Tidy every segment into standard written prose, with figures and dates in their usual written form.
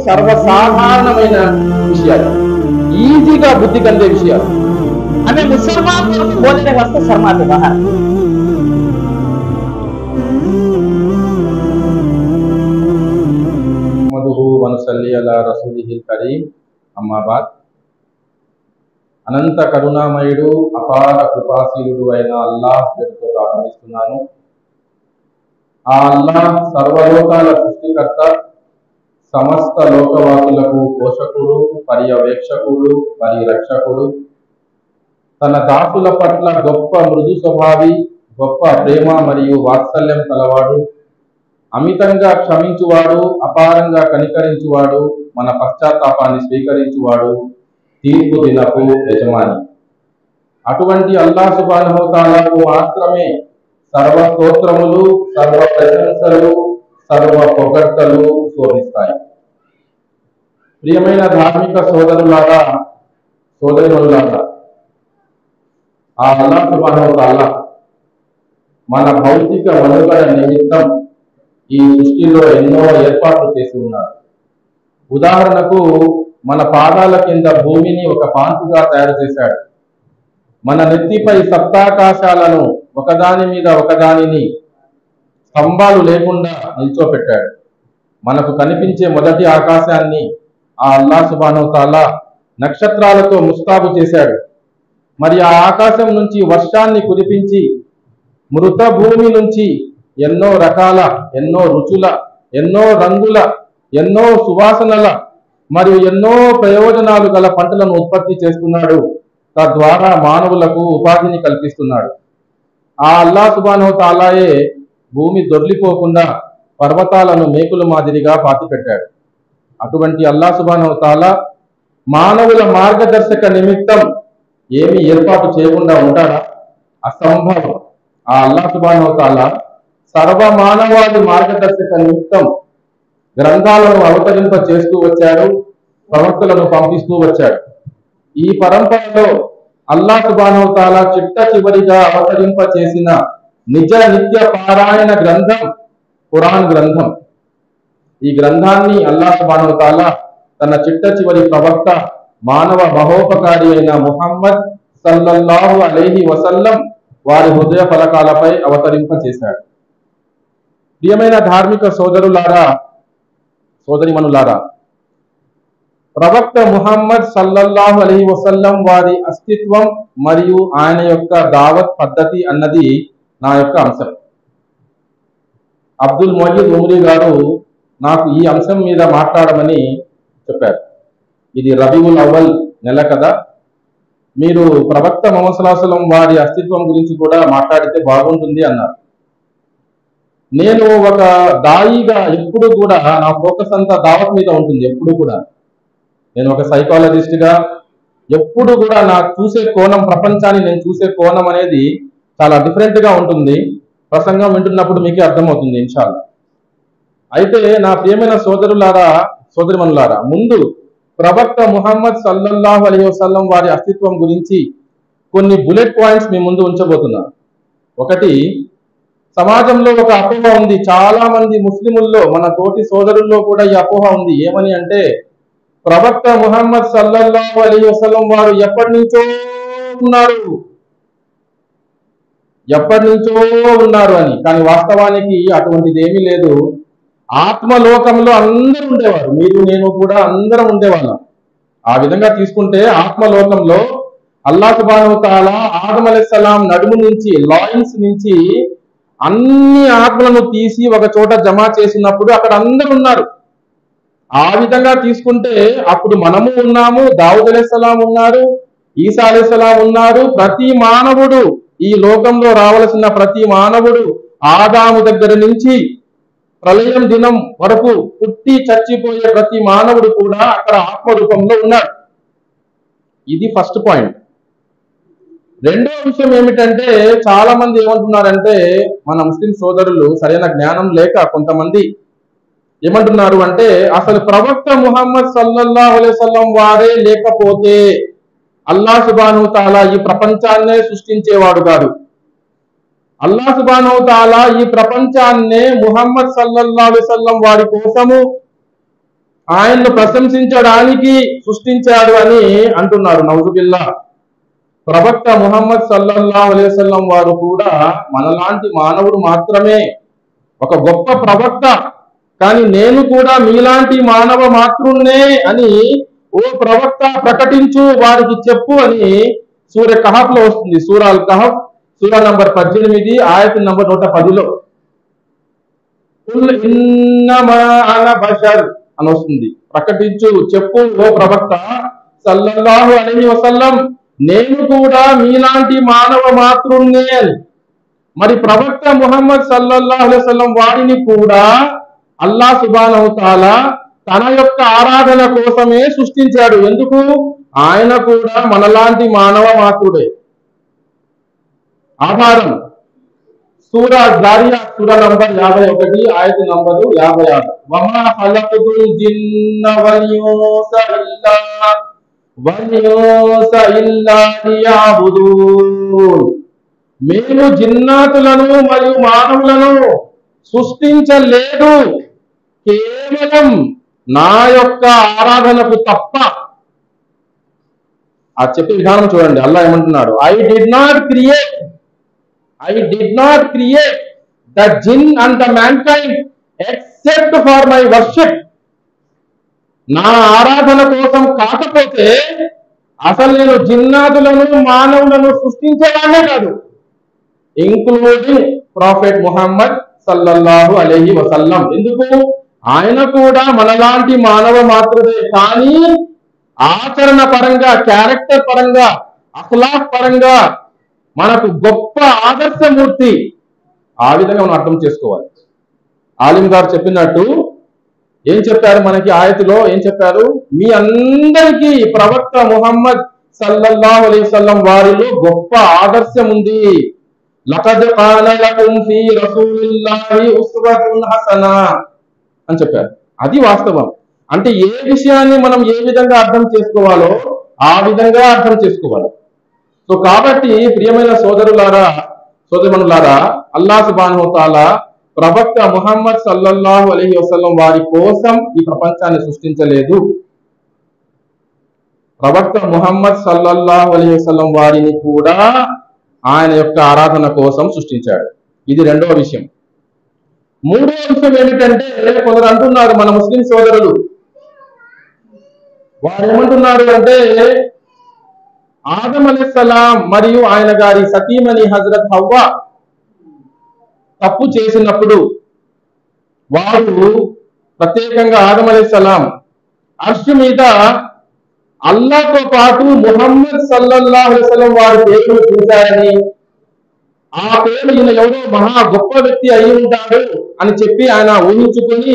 సర్వసాధారణమైన విషయాలు, ఈజీగా బుద్ధి కందే విషయాలు. हमें मुसलमान बोलने वास्ते शर्माते बाहर। వనసల్లి అలా రసూలిహిల్ కరీం. అమ్మాబాద్. అనంత కరుణామయుడు అపార కృపాశీలుడు అయిన అల్లాహ్ పేరుతో ప్రారంభిస్తున్నాను. ఆ అల్లాహ్ సర్వలోకాల సృష్టికర్త, సమస్త లోకవాసులకు పోషకుడు, పర్యవేక్షకుడు, పరిరక్షకుడు, తన దాసుల పట్ల గొప్ప మృదు స్వభావి, గొప్ప ప్రేమ మరియు వాత్సల్యం కలవాడు, అమితంగా క్షమించువాడు, అపారంగా కనికరించువాడు, మన పశ్చాత్తాపాన్ని స్వీకరించువాడు, తీర్పు దినపు యజమాని. అటువంటి అల్లాహ్ సుబ్హానహు వ తఆలాకు మాత్రమే సర్వ స్తోత్రములు, సర్వ ప్రశంసలు, సర్వ పొగడ్తలు శోభిస్తాయి. ప్రియమైన ధార్మిక సోదరులారా, సోదరులారా, ఆ అల్లాహ్ సుబ్హానహు వ తఆలా మన భౌతిక మనుగడ నిమిత్తం ఈ సృష్టిలో ఎన్నో ఏర్పాట్లు చేసి ఉన్నాడు. ఉదాహరణకు మన పాదాల కింద భూమిని ఒక పాన్పుగా తయారు చేశాడు. మన నెత్తిపై సప్తాకాశాలను ఒకదాని మీద ఒకదానిని స్తంభాలు లేకుండా నిల్చోపెట్టాడు. మనకు కనిపించే మొదటి ఆకాశాన్ని ఆ అల్లాహ్ సుబ్హానహు వ తఆలా నక్షత్రాలతో ముస్తాబు చేశాడు. మరి ఆ ఆకాశం నుంచి వర్షాన్ని కురిపించి మృత భూమి నుంచి ఎన్నో రకాల, ఎన్నో రుచుల, ఎన్నో రంగుల, ఎన్నో సువాసనల మరియు ఎన్నో ప్రయోజనాలు గల పంటలను ఉత్పత్తి చేస్తున్నాడు. తద్వారా మానవులకు ఉపాధిని కల్పిస్తున్నాడు. ఆ అల్లాహ్ సుబ్హానహు వ తఆలాయే భూమి దొర్లిపోకుండా పర్వతాలను మేకుల మాదిరిగా పాతిపెట్టాడు. అటువంటి అల్లాహ్ సుబ్హానహు వ తఆలా మానవుల మార్గదర్శక నిమిత్తం ఏమి ఏర్పాటు చేయకుండా ఉంటాడా? అసంభవం. ఆ అల్లాహ్ సుబ్హానహు వ తఆలా సర్వ మానవాళి మార్గదర్శక నిమిత్తం గ్రంథాలను అవతరింప చేస్తూ వచ్చాడు, ప్రవక్తలను పంపిస్తూ వచ్చాడు. ఈ పరంపరలో అల్లాహ్ సుబ్హానహు వ తఆలా చిట్ట చివరిగా అవతరింప చేసిన నిజ నిత్య పారాయణ గ్రంథం ఖురాన్ గ్రంథం. ఈ గ్రంథాన్ని అల్లాహ్ సుబ్హానహు వ తఆలా తన చిట్ట చివరి ప్రవక్త, మానవ మహోపకారి అయిన ముహమ్మద్ సల్లల్లాహు అలైహి వసల్లం వారి హృదయ ఫలకాలపై అవతరింప చేశాడు. ప్రియమైన ధార్మిక సోదరులారా, సోదరిమణులారా, ప్రవక్త ముహమ్మద్ సల్లల్లాహు అలైహి వసల్లం వారి అస్తిత్వం మరియు ఆయన యొక్క దావత్ పద్ధతి అన్నది నా యొక్క అంశం. అబ్దుల్ మొయీద్ ఉమ్రీ గారు నాకు ఈ అంశం మీద మాట్లాడమని చెప్పారు. ఇది రబీఉల్ అవ్వల్ నెల కదా, మీరు ప్రవక్త ముహమ్మద్ సల్లల్లాహు అలైహి వసల్లం వారి అస్తిత్వం గురించి కూడా మాట్లాడితే బాగుంటుంది అన్నారు. నేను ఒక దాయిగా ఎప్పుడు కూడా నా ఫోకస్ అంతా దావత్ మీద ఉంటుంది. ఎప్పుడు కూడా నేను ఒక సైకాలజిస్ట్ గా ఎప్పుడు కూడా నా చూసే కోణం, ప్రపంచాన్ని నేను చూసే కోణం అనేది చాలా డిఫరెంట్ గా ఉంటుంది. ప్రసంగం వింటున్నప్పుడు మీకే అర్థమవుతుంది ఇన్షాల్లా. అయితే నా ప్రియమైన సోదరులారా, సోదరిమణులారా, ముందు ప్రవక్త ముహమ్మద్ సల్లల్లాహు అలైహి వసల్లం వారి అస్తిత్వం గురించి కొన్ని బుల్లెట్ పాయింట్స్ మీ ముందు ఉంచబోతున్నాను. ఒకటి, సమాజంలో ఒక అపోహ ఉంది. చాలా మంది ముస్లిముల్లో, మన తోటి సోదరుల్లో కూడా ఈ అపోహ ఉంది. ఏమని అంటే, ప్రవక్త ముహమ్మద్ సల్లల్లాహు అలైహి వసల్లం వారు ఎప్పటి నుంచో ఉన్నారు అని. కానీ వాస్తవానికి అటువంటిది ఏమీ లేదు. ఆత్మలోకంలో అందరూ ఉండేవారు. మీరు, నేను కూడా అందరం ఉండేవాళ్ళం. ఆ విధంగా తీసుకుంటే ఆత్మలోకంలో అల్లాహ్ సుబ్హానహు వ తఆలా ఆదమ్ అలైహిస్సలాం నడుము నుంచి, లాయిన్స్ నుంచి అన్ని ఆత్మలను తీసి ఒక చోట జమ చేసినప్పుడు అక్కడ అందరూ ఉన్నారు. ఆ విధంగా తీసుకుంటే అప్పుడు మనము ఉన్నాము, దావూద్ అలైహిస్సలాం ఉన్నారు, ఈసా అలైహిస్సలాం ఉన్నారు. ప్రతి మానవుడు, ఈ లోకంలో రావలసిన ప్రతి మానవుడు ఆదాము దగ్గర నుంచి ప్రళయం దినం వరకు పుట్టి చచ్చిపోయే ప్రతి మానవుడు కూడా అక్కడ ఆత్మ రూపంలో ఉన్నాడు. ఇది ఫస్ట్ పాయింట్. రెండో విషయం ఏమిటంటే, చాలా మంది ఏమంటున్నారంటే, మన ముస్లిం సోదరులు సరైన జ్ఞానం లేక కొంతమంది ఏమంటున్నారు అంటే, అసలు ప్రవక్త ముహమ్మద్ సల్లల్లాహు అలైహి వసల్లం వారే లేకపోతే అల్లాహ్ సుబ్హానహు వ తఆలా ఈ ప్రపంచాన్నే సృష్టించేవాడు కాదు. అల్లాహ్ సుబ్హానహు వ తఆలా ఈ ప్రపంచాన్నే ముహమ్మద్ సల్లల్లాహు అలైహి వసల్లం వారి కోసము ఆయన్ను ప్రశంసించడానికి సృష్టించాడు అని అంటున్నారు నౌజుబిల్లా. ప్రవక్త ముహమ్మద్ సల్లల్లాహు అలైహి వసల్లం వారు కూడా మనలాంటి మానవుడు మాత్రమే, ఒక గొప్ప ప్రవక్త, కానీ నేను కూడా మీలాంటి మానవ మాతృన్నే అని ఓ ప్రవక్త ప్రకటించు, వారికి చెప్పు అని సూర కహఫ్ లో వస్తుంది. సూరా అల్ కహఫ్ సూరా నంబర్ 18 ఆయత్ నంబర్ 110లో కుల్ ఇన్నమా అన బషర్ అని వస్తుంది. ప్రకటించు, చెప్పు ఓ ప్రవక్త సల్లల్లాహు అలైహి వసల్లం, నేను కూడా మీలాంటి మానవ మాతృన్నే అని. మరి ప్రవక్త ముహమ్మద్ సల్లల్లాహు అలైహి వసల్లం వారిని కూడా అల్లాహ్ సుబ్హానహు తఆలా తన యొక్క ఆరాధన కోసమే సృష్టించాడు. ఎందుకు? ఆయన కూడా మనలాంటి మానవ మాతృడే. ఆధారం సూరా జారియాత్ సూరా నంబర్ 51 ఆయత్ నంబర్ 56. వమా ఖలఖతుల్ జిన్న వల్ ఇన్స ఇల్లా లియఅబుదూన్. మేము జిన్నాతులను మరియు మానవులను సృష్టించలేదు కేవలం నా యొక్క ఆరాధనకు తప్ప. ఆ చెప్పే విధానం చూడండి. అల్లాహ్ ఏమంటున్నాడు? I did not create the jinn and the mankind except for my worship. నా ఆరాధన కోసం కాకపోతే అసలు నేను జిన్నాతులను మానవులను సృష్టించేవాడే కాదు, ఇంక్లూడింగ్ ప్రాఫెట్ ముహమ్మద్ సల్లల్లాహు అలైహి వసల్లం. ఎందుకు? ఆయన కూడా మనలాంటి మానవ మాత్రమే, కానీ ఆచరణ పరంగా, క్యారెక్టర్ పరంగా, అఖ్లాక్ పరంగా మనకు గొప్ప ఆదర్శమూర్తి. ఆ విధంగా మనం అర్థం చేసుకోవాలి. ఆలిం గారు చెప్పినట్టు ఏం చెప్పారు మనకి ఆయతులో? ఏం చెప్పారు? మీ అందరికీ ప్రవక్త ముహమ్మద్ సల్లల్లాహు అలైహి వసల్లం వారిలో గొప్ప ఆదర్శం ఉంది. లఖద్ కాన లకుం ఫీ రసూలిల్లాహి ఉస్వతున్ హసనా అని చెప్పారు. అది వాస్తవం. అంటే ఏ విషయాన్ని మనం ఏ విధంగా అర్థం చేసుకోవాలో ఆ విధంగా అర్థం చేసుకోవాలి. సో కాబట్టి ప్రియమైన సోదరుమణులారా, అల్లాహ్ సుబ్హానహు వ తఆలా ప్రవక్త ముహమ్మద్ సల్లల్లాహు అలైహి వసల్లం వారి కోసం ఈ ప్రపంచాన్ని సృష్టించలేదు. ప్రవక్త ముహమ్మద్ సల్లల్లాహు అలైహి వసల్లం వారిని కూడా ఆయన యొక్క ఆరాధన కోసం సృష్టించాడు. ఇది రెండవ విషయం. మూడవ విషయం ఏమిటంటే, కొందరు అంటున్నారు మన ముస్లిం సోదరులు, వారు ఏమంటున్నారు అంటే ఆదం అలైహిస్సలాం మరియు ఆయన గారి సతీమణి హజరత్ హవ్వ తప్పు చేసినప్పుడు వారు ప్రత్యేకంగా ఆదం అలైహిస్సలాం అర్ష్ మీద అల్లాహ్తో పాటు ముహమ్మద్ సల్లల్లాహు అలైహి వసల్లం వారి పేరును చూశారని, ఆ పేరు ఈయన ఎవరో మహా గొప్ప వ్యక్తి అయి ఉంటాడు అని చెప్పి ఆయన ఊహించుకొని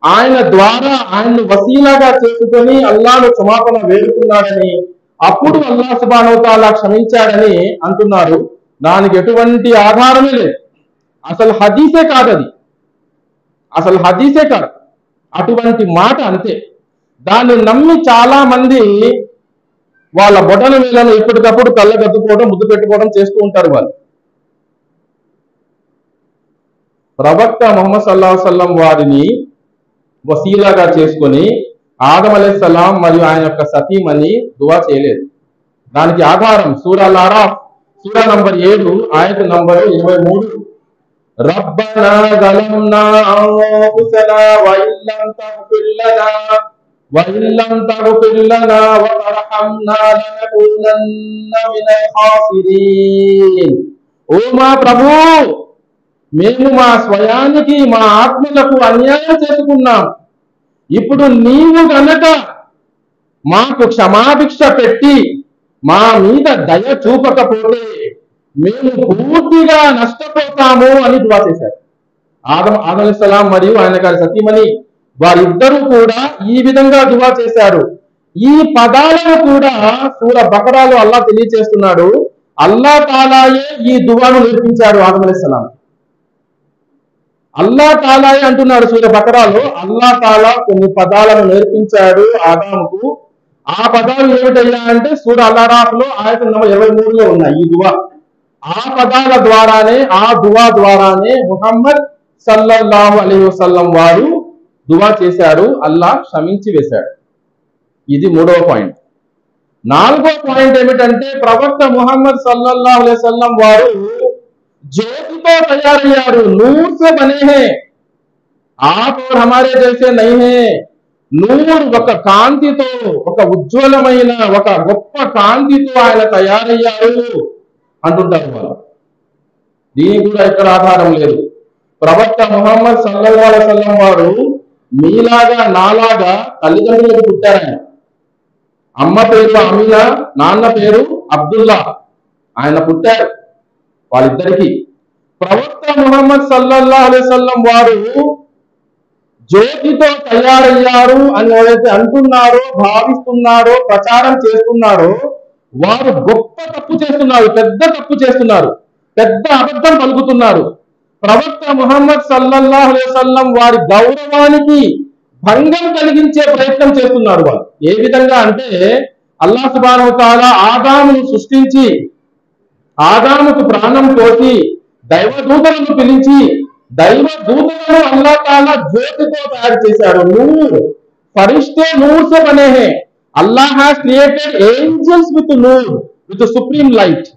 ఆయన ద్వారా ఆయన్ను వసీలాగా చేసుకొని అల్లాహ్ను క్షమాపణ వేడుకున్నాడని, అప్పుడు అల్లాహ్ సుబ్హానహు వ తఆలా క్షమించాడని అంటున్నారు. దానికి ఎటువంటి ఆధారమే లేదు. అసలు హదీసే కాదు, అది అసలు హదీసే కాదు, అటువంటి మాట అంతే. దాన్ని నమ్మి చాలా మంది వాళ్ళ బొటన వేలను ఎప్పటికప్పుడు కళ్ళగద్దుకోవడం, ముద్దు పెట్టుకోవడం చేస్తూ ఉంటారు. వాళ్ళు ప్రవక్త ముహమ్మద్ సల్లల్లాహు అలైహి వసల్లం వారిని వసీలాగా చేసుకొని ఆదం అలైహిస్సలాం మరియు ఆయన యొక్క సతీమణి దువా చేయలేదు. దానికి ఆధారం సూరా అల్ అరాఫ్ సూరా నంబర్ 7 ఆయత్ నంబర్ 23. రబ్బనా జలమ్నా అంఫుసనా వఇల్లం తగ్ఫిర్ లనా వతర్హమ్నా లనకూనన్న మినల్ ఖాసిరీన్. ఓ మా ప్రభు, మేము మా స్వయానికి, మా ఆత్మలకు అన్యాయం చేసుకున్నాం. ఇప్పుడు నీవు గనక మాకు క్షమాభిక్ష పెట్టి మా మీద దయ చూపకపోతే మేము పూర్తిగా నష్టపోతాము అని దువా చేశారు. ఆదం అలైహిస్సలాం మరియు ఆయన గారి సతీమణి వారిద్దరూ కూడా ఈ విధంగా దువా చేశారు. ఈ పదాలను కూడా సూరా బకరాలో అల్లాహ్ తెలియజేస్తున్నాడు. అల్లాహ్ తాలాయే ఈ దువాను నేర్పించాడు ఆదం అలైహిస్సలాం. అల్లాహ్ తాలాయే అంటున్నాడు సూరా బకరాలో. అల్లాహ్ తాలా కొన్ని పదాలను నేర్పించాడు ఆదాముకు. ఆ పదాలు ఏమిటయ్యా అంటే సూరా అల్ అరాఫ్ లో ఆయత్ నంబర్ 23లో ఉన్నాయి ఈ దువా. ఆ పదాల ద్వారానే, ఆ దువా ద్వారానే ముహమ్మద్ సల్లల్లాహు అలైహి వసల్లం వారు దువా చేశారు, అల్లాహ్ క్షమించి వేశాడు. ఇది 3వ పాయింట్. 4వ పాయింట్ ఏమిటంటే ప్రవక్త ముహమ్మద్ సల్లల్లాహు అలైహి వసల్లం వారు జ్యోతితో తయారయ్యారు. నూర్ సే బనే హే, ఆప్ और हमारे जैसे नहीं है. నూర్ ఒక కాంతితో, ఒక ఉజ్వలమైన ఒక గొప్ప కాంతితో ఆయన తయారయ్యారు అంటుంటారు వాళ్ళు. దీనికి కూడా ఎక్కడ ఆధారం లేదు. ప్రవక్త ముహమ్మద్ సల్లల్లాహు అలైహి వసల్లం వారు మీలాగా నాలాగా తల్లిదండ్రులకు పుట్టారాయన. అమ్మ పేరు అమీనా, నాన్న పేరు అబ్దుల్లా. ఆయన పుట్టారు వాళ్ళిద్దరికి. ప్రవక్త ముహమ్మద్ సల్లల్లాహు అలైహి వసల్లం వారు జ్యోతితో తయారయ్యారు అని ఎవరైతే అంటున్నారో, భావిస్తున్నారో, ప్రచారం చేస్తున్నారో వారు గొప్ప తప్పు చేస్తున్నారు, పెద్ద తప్పు చేస్తున్నారు, పెద్ద అబద్ధం పలుకుతున్నారు. ప్రవక్త ముహమ్మద్ సల్లల్లాహు అలైహి వసల్లం వారి గౌరవానికి భంగం కలిగించే ప్రయత్నం చేస్తున్నారు వాళ్ళు. ఏ విధంగా అంటే అల్లాహ్ సుబ్హానహు వ తఆలా ఆదామును సృష్టించి ఆదాముకు ప్రాణం పోసి దైవదూతలను పిలిచి దైవదూతలను అల్లాహ్ తాలా జ్యోతితో తయారు చేశాడు. నూర్, ఫరిష్తే నూర్ సే బనే హే. Allah has created angels with noor, with supreme light.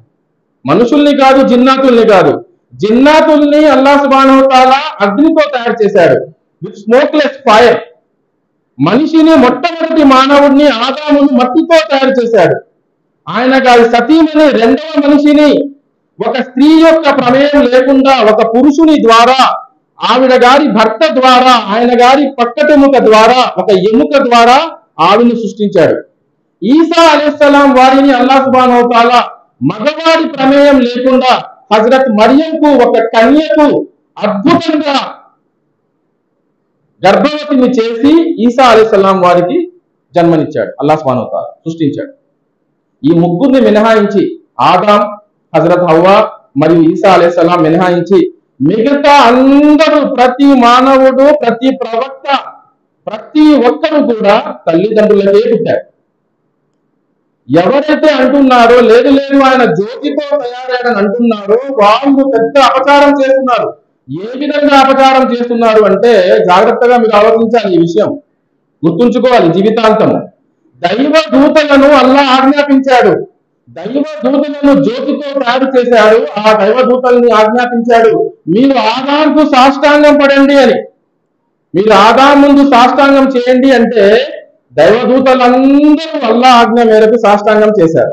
మనుషుల్ని కాదు, జిన్నాతుల్ని కాదు. జిన్నాతుల్ని అల్లాహ్ సుబ్హానహు వ తఆలా అగ్నితో తయారు చేశాడు, విత్ స్మోక్లెస్ ఫైర్. మనిషిని, మొట్టమొదటి మానవుడిని ఆదామును మట్టితో తయారు చేశాడు. ఆయన గారి సతీమణి, రెండవ మనిషిని ఒక స్త్రీ యొక్క ప్రమేయం లేకుండా ఒక పురుషుని ద్వారా, ఆవిడ గారి భర్త ద్వారా, ఆయన గారి పక్కటెముక ద్వారా, ఒక ఎముక ద్వారా ఆవిడని సృష్టించాడు. ఈసా అలైహిస్సలాం వారిని అల్లాహ్ సుబ్హానహు వ తఆలా మగవాడి ప్రమేయం లేకుండా హజరత్ మరియంకు, ఒక కన్యకు అద్భుతంగా గర్భవతిని చేసి ఈసా అలైహిస్సలాం వారికి జన్మనిచ్చాడు. అల్లాహ్ సుబ్హానహు వ తఆలా సృష్టించాడు. ఈ ముగ్గురిని మినహాయించి, ఆదాం, హజరత్ హవ్వా మరియు ఈసా అలైహిస్సలాం మినహాయించి మిగతా అందరూ, ప్రతి మానవుడు, ప్రతి ప్రవక్త, ప్రతి ఒక్కరు కూడా తల్లిదండ్రులకే పుట్టారు. ఎవరైతే అంటున్నారో లేదు లేదు ఆయన జ్యోతితో తయారయ్యాడని అంటున్నారో వాళ్ళు పెద్ద అపచారం చేస్తున్నారు. ఏ విధంగా అపచారం చేస్తున్నారు అంటే జాగ్రత్తగా మీరు ఆలోచించాలి. ఈ విషయం గుర్తుంచుకోవాలి జీవితాంతం. దైవ దూతలను అల్లాహ్ ఆజ్ఞాపించాడు, దైవ దూతలను జ్యోతితో తయారు చేశాడు. ఆ దైవ దూతల్ని ఆజ్ఞాపించాడు, మీరు ఆదాంకు సాష్టాంగం పడండి అని. మీరు ఆదాం ముందు సాష్టాంగం చేయండి అంటే దైవదూతలందరూ అల్లాహ్ ఆజ్ఞ మేరకు సాష్టాంగం చేశారు.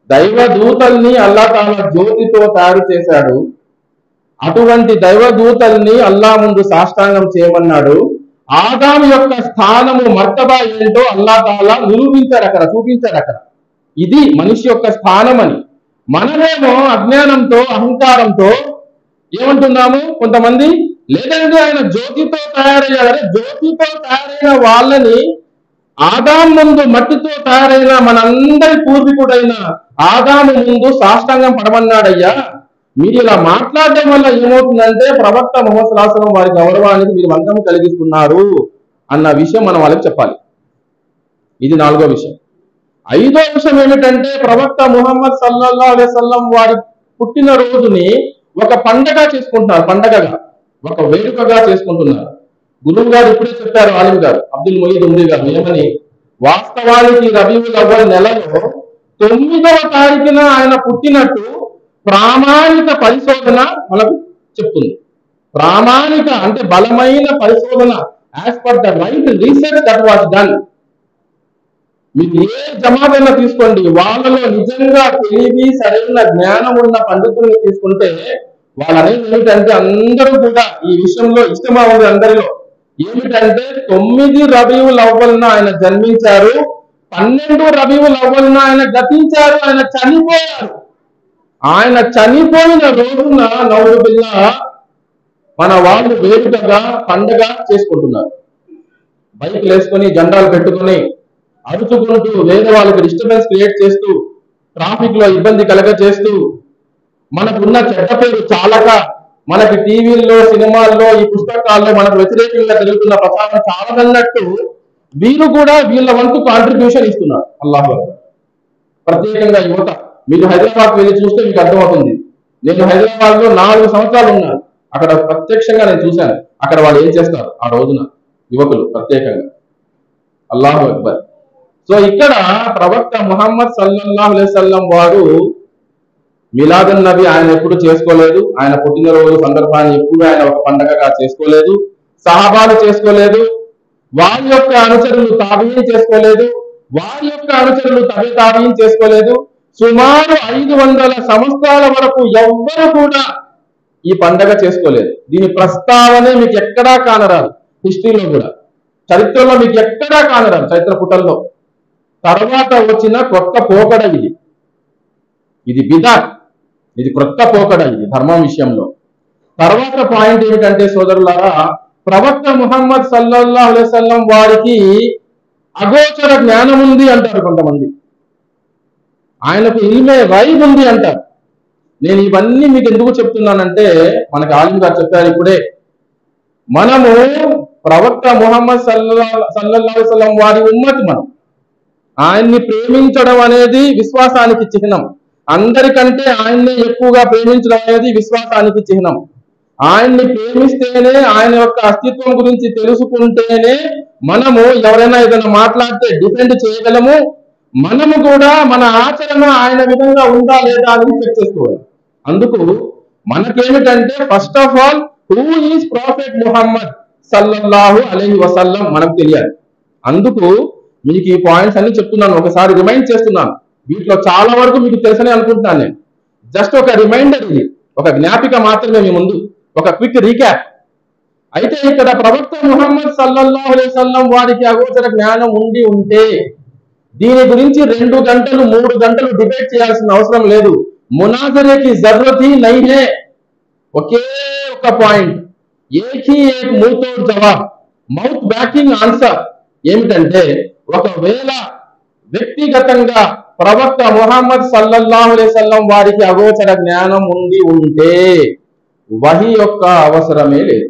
దైవదూతల్ని అల్లాహ్ తాలా జ్యోతితో తయారు చేశాడు. అటువంటి దైవదూతల్ని అల్లాహ్ ముందు సాష్టాంగం చేయమన్నాడు. ఆదాం యొక్క స్థానము, మర్తబా ఏంటో అల్లాహ్ తాలా నిరూపించాడు అక్కడ, చూపించాడు అక్కడ. ఇది మనిషి యొక్క స్థానం అని. మనమేమో అజ్ఞానంతో, అహంకారంతో ఏమంటున్నాము, కొంతమంది లేదండి ఆయన జ్యోతితో తయారయ్యాడు. జ్యోతితో తయారైన వాళ్ళని ఆదాం ముందు మట్టితో తయారైన మనందరి పూర్వీకుడైన ఆదాము ముందు సాష్టాంగం పడమన్నాడయ్యా. మీరు ఇలా మాట్లాడడం వల్ల ఏమవుతుందంటే ప్రవక్త ముహమ్మద్ సల్లల్లాహు అలైహి వసల్లం వారి గౌరవానికి మీరు భంగం కలిగిస్తున్నారు అన్న విషయం మనం వాళ్ళకి చెప్పాలి. ఇది 4వ విషయం. 5వ విషయం ఏమిటంటే ప్రవక్త ముహమ్మద్ సల్లల్లాహు అలైహి వసల్లం వారి పుట్టిన రోజుని ఒక పండగ చేసుకుంటున్నారు, పండగగా, ఒక వేడుకగా చేసుకుంటున్నారు. గురువు గారు ఇప్పుడే చెప్పారు, ఆలిం గారు అబ్దుల్ మొయీద్ ఉమ్రీ గారు ఏమని, వాస్తవానికి రబీఉల్ అవ్వల్ నెలలో 9వ తారీఖున ఆయన పుట్టినట్టు ప్రామాణిక పరిశోధన మనకు చెప్తుంది. ప్రామాణిక అంటే బలమైన పరిశోధన, as per the right research that was done. మీరు ఏ జమాతైనా తీసుకోండి, వాళ్ళలో నిజంగా తెలివి, సరైన జ్ఞానం ఉన్న పండితుల్ని తీసుకుంటే వాళ్ళనేది ఏమిటంటే అందరూ కూడా ఈ విషయంలో ఇష్టమా ఉంది అందరిలో. ఏమిటంటే 9 రబీఉల్ అవ్వల్న ఆయన జన్మించారు, 12 రబీఉల్ అవ్వల్న ఆయన గతించారు, ఆయన చనిపోయారు. ఆయన చనిపోయిన రోజున నౌజుబిల్లా మన వాళ్ళు వేడుకగా పండగ చేసుకుంటున్నారు. బైక్లు వేసుకొని, జెండాలు పెట్టుకొని, అరుచుకుంటూ, వేరే వాళ్ళకి డిస్టర్బెన్స్ క్రియేట్ చేస్తూ, ట్రాఫిక్ లో ఇబ్బంది కలగజేస్తూ, మనకున్న చెడ్డ పేరు చాలక మనకి టీవీల్లో, సినిమాల్లో, ఈ పుస్తకాల్లో మనకు వ్యతిరేకంగా జరుగుతున్న ప్రచారం చాలదన్నట్టు వీరు కూడా వీళ్ళ వంతు కాంట్రిబ్యూషన్ ఇస్తున్నారు. అల్లాహు అక్బర్. ప్రత్యేకంగా యువత, మీరు హైదరాబాద్ వెళ్ళి చూస్తే మీకు అర్థమవుతుంది. నేను హైదరాబాద్ లో 4 సంవత్సరాలు ఉన్నాను. అక్కడ ప్రత్యక్షంగా నేను చూశాను అక్కడ వాళ్ళు ఏం చేస్తారు ఆ రోజున. యువకులు ప్రత్యేకంగా. అల్లాహు అక్బర్. సో ఇక్కడ ప్రవక్త ముహమ్మద్ సల్లల్లాహు అలైహి వసల్లం వారు మిలాదున్ నబీ ఆయన ఎప్పుడు చేసుకోలేదు. ఆయన పుట్టినరోజు సందర్భాన్ని ఎప్పుడు ఆయన ఒక పండగగా చేసుకోలేదు. సహాబాలు చేసుకోలేదు. వారి యొక్క అనుచరులు తాబీన్ చేసుకోలేదు. వారి యొక్క అనుచరులు తాబీన్ చేసుకోలేదు. సుమారు 500 సంవత్సరాల వరకు ఎవ్వరు కూడా ఈ పండగ చేసుకోలేదు. దీని ప్రస్తావనే మీకు ఎక్కడా కానరాదు. హిస్టరీలో కూడా, చరిత్రలో మీకు ఎక్కడా కానరాదు. చరిత్ర పుటల్లో తర్వాత వచ్చిన కొత్త పోకడ ఇది బిదాత్, ఇది కొత్త పోకడ, ఇది ధర్మం విషయంలో. తర్వాత పాయింట్ ఏమిటంటే సోదరులారా, ప్రవక్త ముహమ్మద్ సల్లల్లాహు అలైహి వసల్లం వారికి అగోచర జ్ఞానం ఉంది అంటారు కొంతమంది. ఆయనకు ఇల్మే గైబ్ ఉంది అంటారు. నేను ఇవన్నీ మీకు ఎందుకు చెప్తున్నానంటే, మనకి ఆలిం గారు చెప్పారు ఇప్పుడే, మనము ప్రవక్త ముహమ్మద్ సల్లల్లాహు అలైహి వసల్లం వారి ఉమ్మతి. మనం ఆయన్ని ప్రేమించడం అనేది విశ్వాసానికి చిహ్నం. అందరికంటే ఆయన్ని ఎక్కువగా ప్రేమించడం అనేది విశ్వాసానికి చిహ్నం. ఆయన్ని ప్రేమిస్తేనే, ఆయన యొక్క అస్తిత్వం గురించి తెలుసుకుంటేనే మనము ఎవరైనా ఏదైనా మాట్లాడితే డిఫెండ్ చేయగలము. మనము కూడా మన ఆచరణ ఆయన విధంగా ఉందా లేదా అని చెక్ చేసుకోవాలి. అందుకు మనకేమిటంటే, first of all who is prophet Muhammad సల్లల్లాహు అలైహి వసల్లం మనకు తెలియాలి. అందుకు మీకు ఈ పాయింట్స్ అన్ని చెప్తున్నాను, ఒకసారి రిమైండ్ చేస్తున్నాను. వీటిలో చాలా వరకు మీకు తెలుసనే అనుకుంటున్నాను. నేను జస్ట్ ఒక రిమైండర్, ఇది ఒక జ్ఞాపిక మాత్రమే మీ ముందు, ఒక క్విక్ రీక్యాప్. అయితే ఇక్కడ ప్రవక్త ముహమ్మద్ సల్లల్లాహు అలైహి వసల్లం వారికి అగోచర జ్ఞానం ఉండి ఉంటే దీని గురించి 2 గంటలు 3 గంటలు డిబేట్ చేయాల్సిన అవసరం లేదు. మునాజరేకి జర్రత్ హీ నహీ హై. ఒకే ఒక పాయింట్, ఏకీ ఏక్ ముతోడ్ జవాబ్, మౌత్ బ్యాకింగ్ ఆన్సర్ ఏమిటంటే, ఒకవేళ వ్యక్తిగతంగా ప్రవక్త ముహమ్మద్ సల్లల్లాహు అలైహి వసల్లం వారికి అగోచర జ్ఞానం ఉండి ఉంటే వహీ యొక్క అవసరమే లేదు.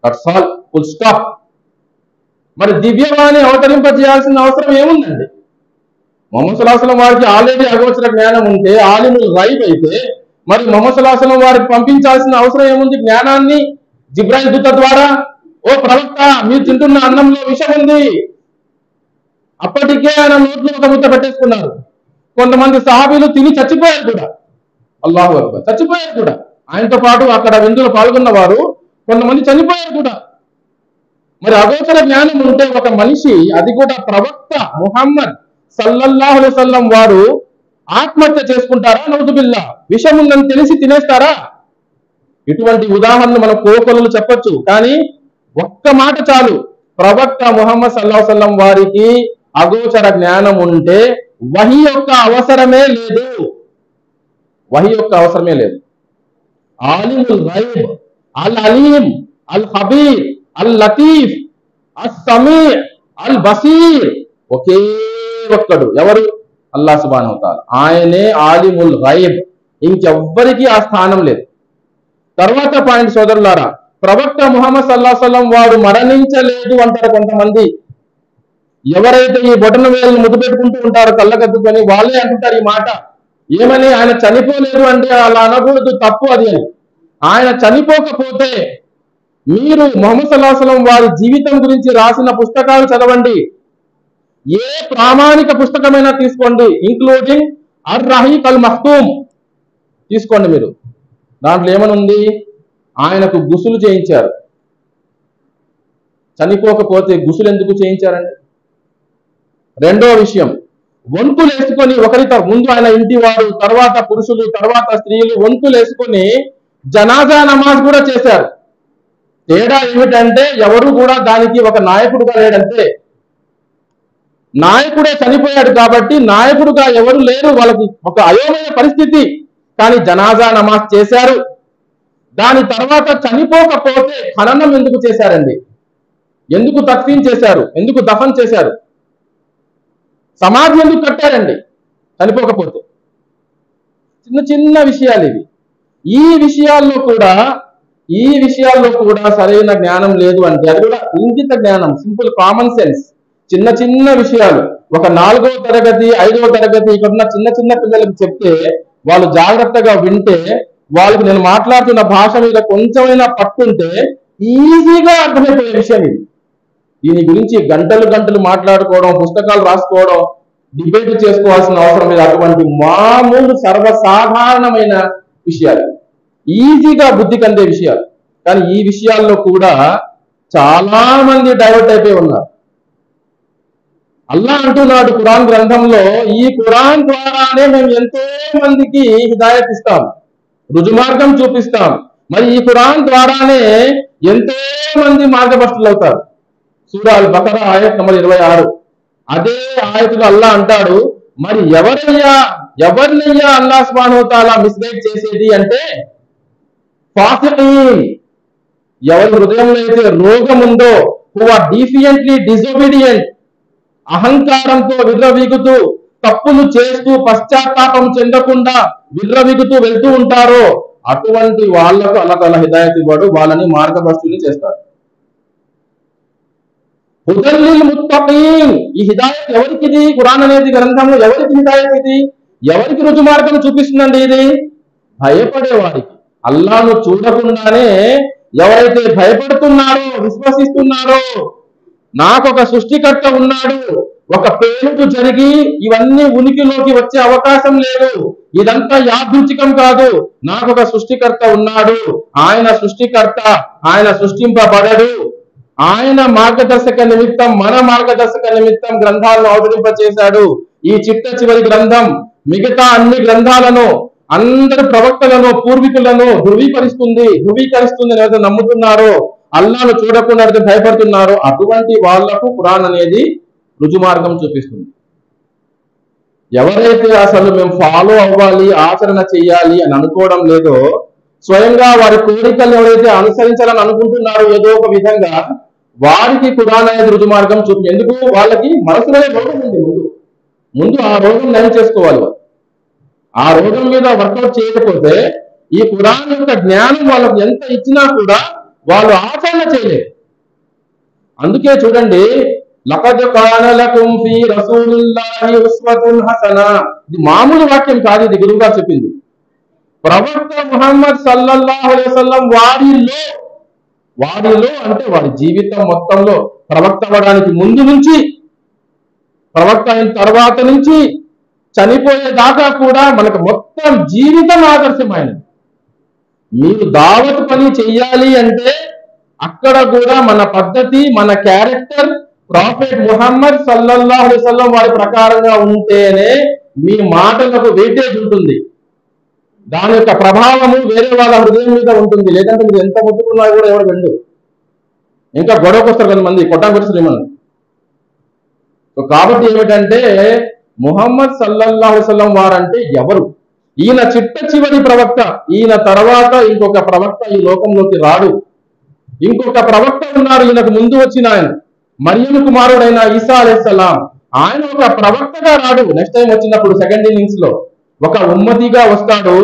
That's all, full stop. మరి దివ్యవాణి అవతరింపజేయాల్సిన అవసరం ఏముందండి? ముహమ్మద్ సల్లల్లాహు అలైహి వసల్లం వారికి ఆల్రెడీ అగోచర జ్ఞానం ఉంటే, ఆలిముల్ గైబ్ అయితే, మరి ముహమ్మద్ సల్లల్లాహు అలైహి వసల్లం వారికి పంపించాల్సిన అవసరం ఏముంది? జ్ఞానాన్ని జిబ్రాయిల్ దూత ద్వారా, ఓ ప్రవక్త, మీరు తింటున్న అన్నంలో విషం ఉంది. అప్పటికే ఆయన నోట్లో ఒక ముద్ద పెట్టేసుకున్నారు. కొంతమంది సహాబీలు తిని చచ్చిపోయారు కూడా. అల్లాహు అక్బర్, చచ్చిపోయారు కూడా. ఆయనతో పాటు అక్కడ విందులో పాల్గొన్న వారు కొంతమంది చనిపోయారు కూడా. మరి అగోచర జ్ఞానం ఉంటే ఒక మనిషి, అది కూడా ప్రవక్త ముహమ్మద్ సల్లల్లాహు అలైహి వసల్లం వారు ఆత్మహత్య చేసుకుంటారా? నౌజుబిల్లా. విషం ఉందని తెలిసి తినేస్తారా? ఇటువంటి ఉదాహరణలు మన కోకొలలు చెప్పొచ్చు, కానీ ఒక్క మాట చాలు. ప్రవక్త ముహమ్మద్ సల్లల్లాహు అలైహి వసల్లం వారికి అగోచర జ్ఞానం ఉంటే వహీ యొక్క అవసరమే లేదు. వహీ యొక్క అవసరమే లేదు. ఆలిముల్ గైబ్, అల్ అలీం, అల్ ఖబీర్, అల్ లతీఫ్, అస్ సమీ, అల్ బసీర్ ఒకే ఒక్కడు. ఎవరు? అల్లాహ్ సుబ్హానహు వ తఆలా. ఆయనే ఆలిముల్ గైబ్, ఇంకెవ్వరికి ఆ స్థానం లేదు. తర్వాత పాయింట్ సోదరులారా, ప్రవక్త ముహమ్మద్ సల్లల్లాహు అలైహి వసల్లం వారు మరణించలేదు అంటారు కొంతమంది. ఎవరైతే ఈ బొటన వేలును ముద్దు పెట్టుకుంటూ ఉంటారో కళ్ళకద్దుకొని, వాళ్ళే అంటుంటారు ఈ మాట. ఏమని? ఆయన చనిపోలేదు అంటే అలా అనకూడదు, తప్పు అది అని. ఆయన చనిపోకపోతే మీరు ముహమ్మద్ సల్లల్లాహు అలైహి వసల్లం వారి జీవితం గురించి రాసిన పుస్తకాలు చదవండి. ఏ ప్రామాణిక పుస్తకమైనా తీసుకోండి, ఇంక్లూడింగ్ అర్ రహీక్ అల్ మఖ్తూమ్ తీసుకోండి మీరు. దాంట్లో ఏమని ఉంది? ఆయనకు గుసులు చేయించారు. చనిపోకపోతే గుసులు ఎందుకు చేయించారండి? రెండో విషయం, వంతులు వేసుకొని ఒకరితో ముందు ఆయన ఇంటి వారు, తర్వాత పురుషులు, తర్వాత స్త్రీలు వంతులు వేసుకొని జనాజా నమాజ్ కూడా చేశారు. తేడా ఏమిటంటే, ఎవరు కూడా దానికి ఒక నాయకుడుగా లేడంతే. నాయకుడే చనిపోయాడు కాబట్టి నాయకుడుగా ఎవరు లేరు, వాళ్ళకి ఒక అయోమయ పరిస్థితి. కానీ జనాజా నమాజ్ చేశారు. దాని తర్వాత చనిపోకపోతే ఖననం ఎందుకు చేశారండి? ఎందుకు తక్ఫీన్ చేశారు? ఎందుకు దఫన్ చేశారు? సమాధి ఎందుకు కట్టారండి చనిపోకపోతే? చిన్న చిన్న విషయాలు ఇవి. ఈ విషయాల్లో కూడా సరైన జ్ఞానం లేదు అంటే, అది కూడా ఇంగిత జ్ఞానం, సింపుల్ కామన్ సెన్స్. చిన్న చిన్న విషయాలు ఒక 4వ తరగతి 5వ తరగతి ఇక్కడున్న చిన్న చిన్న పిల్లలకు చెప్తే వాళ్ళు జాగ్రత్తగా వింటే, వాళ్ళకి నేను మాట్లాడుతున్న భాష మీద కొంచెమైనా పట్టుంటే ఈజీగా అర్థమైపోయే విషయం ఇది. దీని గురించి గంటలు గంటలు మాట్లాడుకోవడం, పుస్తకాలు రాసుకోవడం, డిబేట్ చేసుకోవాల్సిన అవసరం లేదు. అటువంటి మామూలు సర్వసాధారణమైన విషయాలు, ఈజీగా బుద్ధికి అందే విషయాలు. కానీ ఈ విషయాల్లో కూడా చాలా మంది డైవర్ట్ అయిపోయి ఉన్నారు. అల్లా అంటున్నాడు ఖురాన్ గ్రంథంలో, ఈ ఖురాన్ ద్వారానే మేము ఎంతో మందికి హిదాయత్ ఇస్తాం, రుజుమార్గం చూపిస్తాం. మరి ఈ ఖురాన్ ద్వారానే ఎంతో మంది మార్గభ్రష్టులు అవుతారు. సూరా అల్ బకరా ఆయత్ నంబర్ 26. అదే ఆయతులు అల్లా అంటాడు, మరి ఎవరినయ్యా అల్లాహ్ సుబ్హానహు వ తఆలా మిస్గైడ్ చేసేది అంటే ఫాసిఖీన్, ఎవరి హృదయంలో అయితే రోగం ఉందో, హు ఆర్ డిఫియంట్లీ డిజోబీడియంట్, అహంకారంతో విర్రవీగుతూ తప్పులు చేస్తూ పశ్చాత్తాపం చెందకుండా విర్రవీగుతూ వెళ్తూ ఉంటారో అటువంటి వాళ్లకు అల్లాహ్ తఆలా హిదాయత్ ఇవ్వడు, వాళ్ళని మార్గభ్రష్టుల్ని చేస్తాడు. హుదల్లిల్ ముత్తఖీన్, ఈ హిదాయత్ ఎవరికి? ఇది ఖురాన్ అనేది గ్రంథంలో ఎవరికి హిదాయత్? ఇది ఎవరికి రుజు మార్గం చూపిస్తుందండి? ఇది భయపడేవాడికి. అల్లాహ్ను చూడకుండానే ఎవరైతే భయపడుతున్నారో, విశ్వసిస్తున్నారో, నాకొక సృష్టికర్త ఉన్నాడు, ఒక పేలుడు జరిగి ఇవన్నీ ఉనికిలోకి వచ్చే అవకాశం లేదు, ఇదంతా యాదృచ్ఛికం కాదు, నాకొక సృష్టికర్త ఉన్నాడు, ఆయన సృష్టికర్త, ఆయన సృష్టింపబడడు, ఆయన మార్గదర్శక నిమిత్తం, మన మార్గదర్శక నిమిత్తం గ్రంథాలను అవతరింప చేశాడు. ఈ చిట్ట చివరి గ్రంథం మిగతా అన్ని గ్రంథాలను, అందరి ప్రవక్తలను, పూర్వీకులను ధృవీకరిస్తుంది ఎవరైతే నమ్ముతున్నారో, అల్లాహ్ను చూడకుండా అయితే భయపడుతున్నారో అటువంటి వాళ్లకు ఖురాన్ అనేది రుజుమార్గం చూపిస్తుంది. ఎవరైతే అసలు మేము ఫాలో అవ్వాలి, ఆచరణ చెయ్యాలి అని అనుకోవడం లేదో, స్వయంగా వారి కోరికలు ఎవరైతే అనుసరించాలని అనుకుంటున్నారో ఏదో ఒక విధంగా, వారికి ఖురాన్ అనేది రుజుమార్గం చూపి. ఎందుకు? వాళ్ళకి మనసులోనే రోగం ఉంది. ముందు ఆ రోగం నయం చేసుకోవాలి. ఆ రోగం మీద వర్కౌట్ చేయకపోతే ఈ ఖురాన్ యొక్క జ్ఞానం వాళ్ళకి ఎంత ఇచ్చినా కూడా వాళ్ళు ఆచరణ చేయలేరు. అందుకే చూడండి, లఖద్ కాన లకుమ్ ఫీ రసూలిల్లాహి ఉస్వతున్ హసనా, ఇది మామూలు వాక్యం కాదు, ఇది గురువుగా చెప్పింది. ప్రవక్త ముహమ్మద్ సల్లల్లాహు అలైహి వసల్లం వాడిలో అంటే వాడి జీవితం మొత్తంలో, ప్రవక్త అవ్వడానికి ముందు నుంచి, ప్రవక్త అయిన తర్వాత నుంచి చనిపోయేదాకా కూడా మనకు మొత్తం జీవితం ఆదర్శమైనది. మీరు దావత్ పని చెయ్యాలి అంటే అక్కడ కూడా మన పద్ధతి, మన క్యారెక్టర్ ప్రాఫెట్ ముహమ్మద్ సల్లల్లాహు అలైహి వసల్లం వారి ప్రకారంగా ఉంటేనే మీ మాటలకు వెయిటేజ్ ఉంటుంది, దాని యొక్క ప్రభావము వేరే వాళ్ళ హృదయం మీద ఉంటుంది. లేదంటే మీరు ఎంత ముట్టుకున్నా కూడా ఎవరు వెండు, ఇంకా గొడవకు వస్తారు కొంతమంది, కొట్టాకొస్తారు ఏమన్నా. కాబట్టి ఏమిటంటే ముహమ్మద్ సల్లల్లాహు అలైహి వసల్లం వారంటే ఎవరు? ఈయన చిట్ట చివరి ప్రవక్త. ఈయన తర్వాత ఇంకొక ప్రవక్త ఈ లోకంలోకి రాడు. ఇంకొక ప్రవక్త ఉన్నారు ఈయనకు ముందు వచ్చిన ఆయన, మరియం కుమారుడైన ఈసా అలైహిస్సలాం. ఆయన ఒక ప్రవక్తగా రాడు. నెక్స్ట్ టైం వచ్చినప్పుడు సెకండ్ ఇన్నింగ్స్ లో ఒక ఉమ్మతిగా వస్తాడు.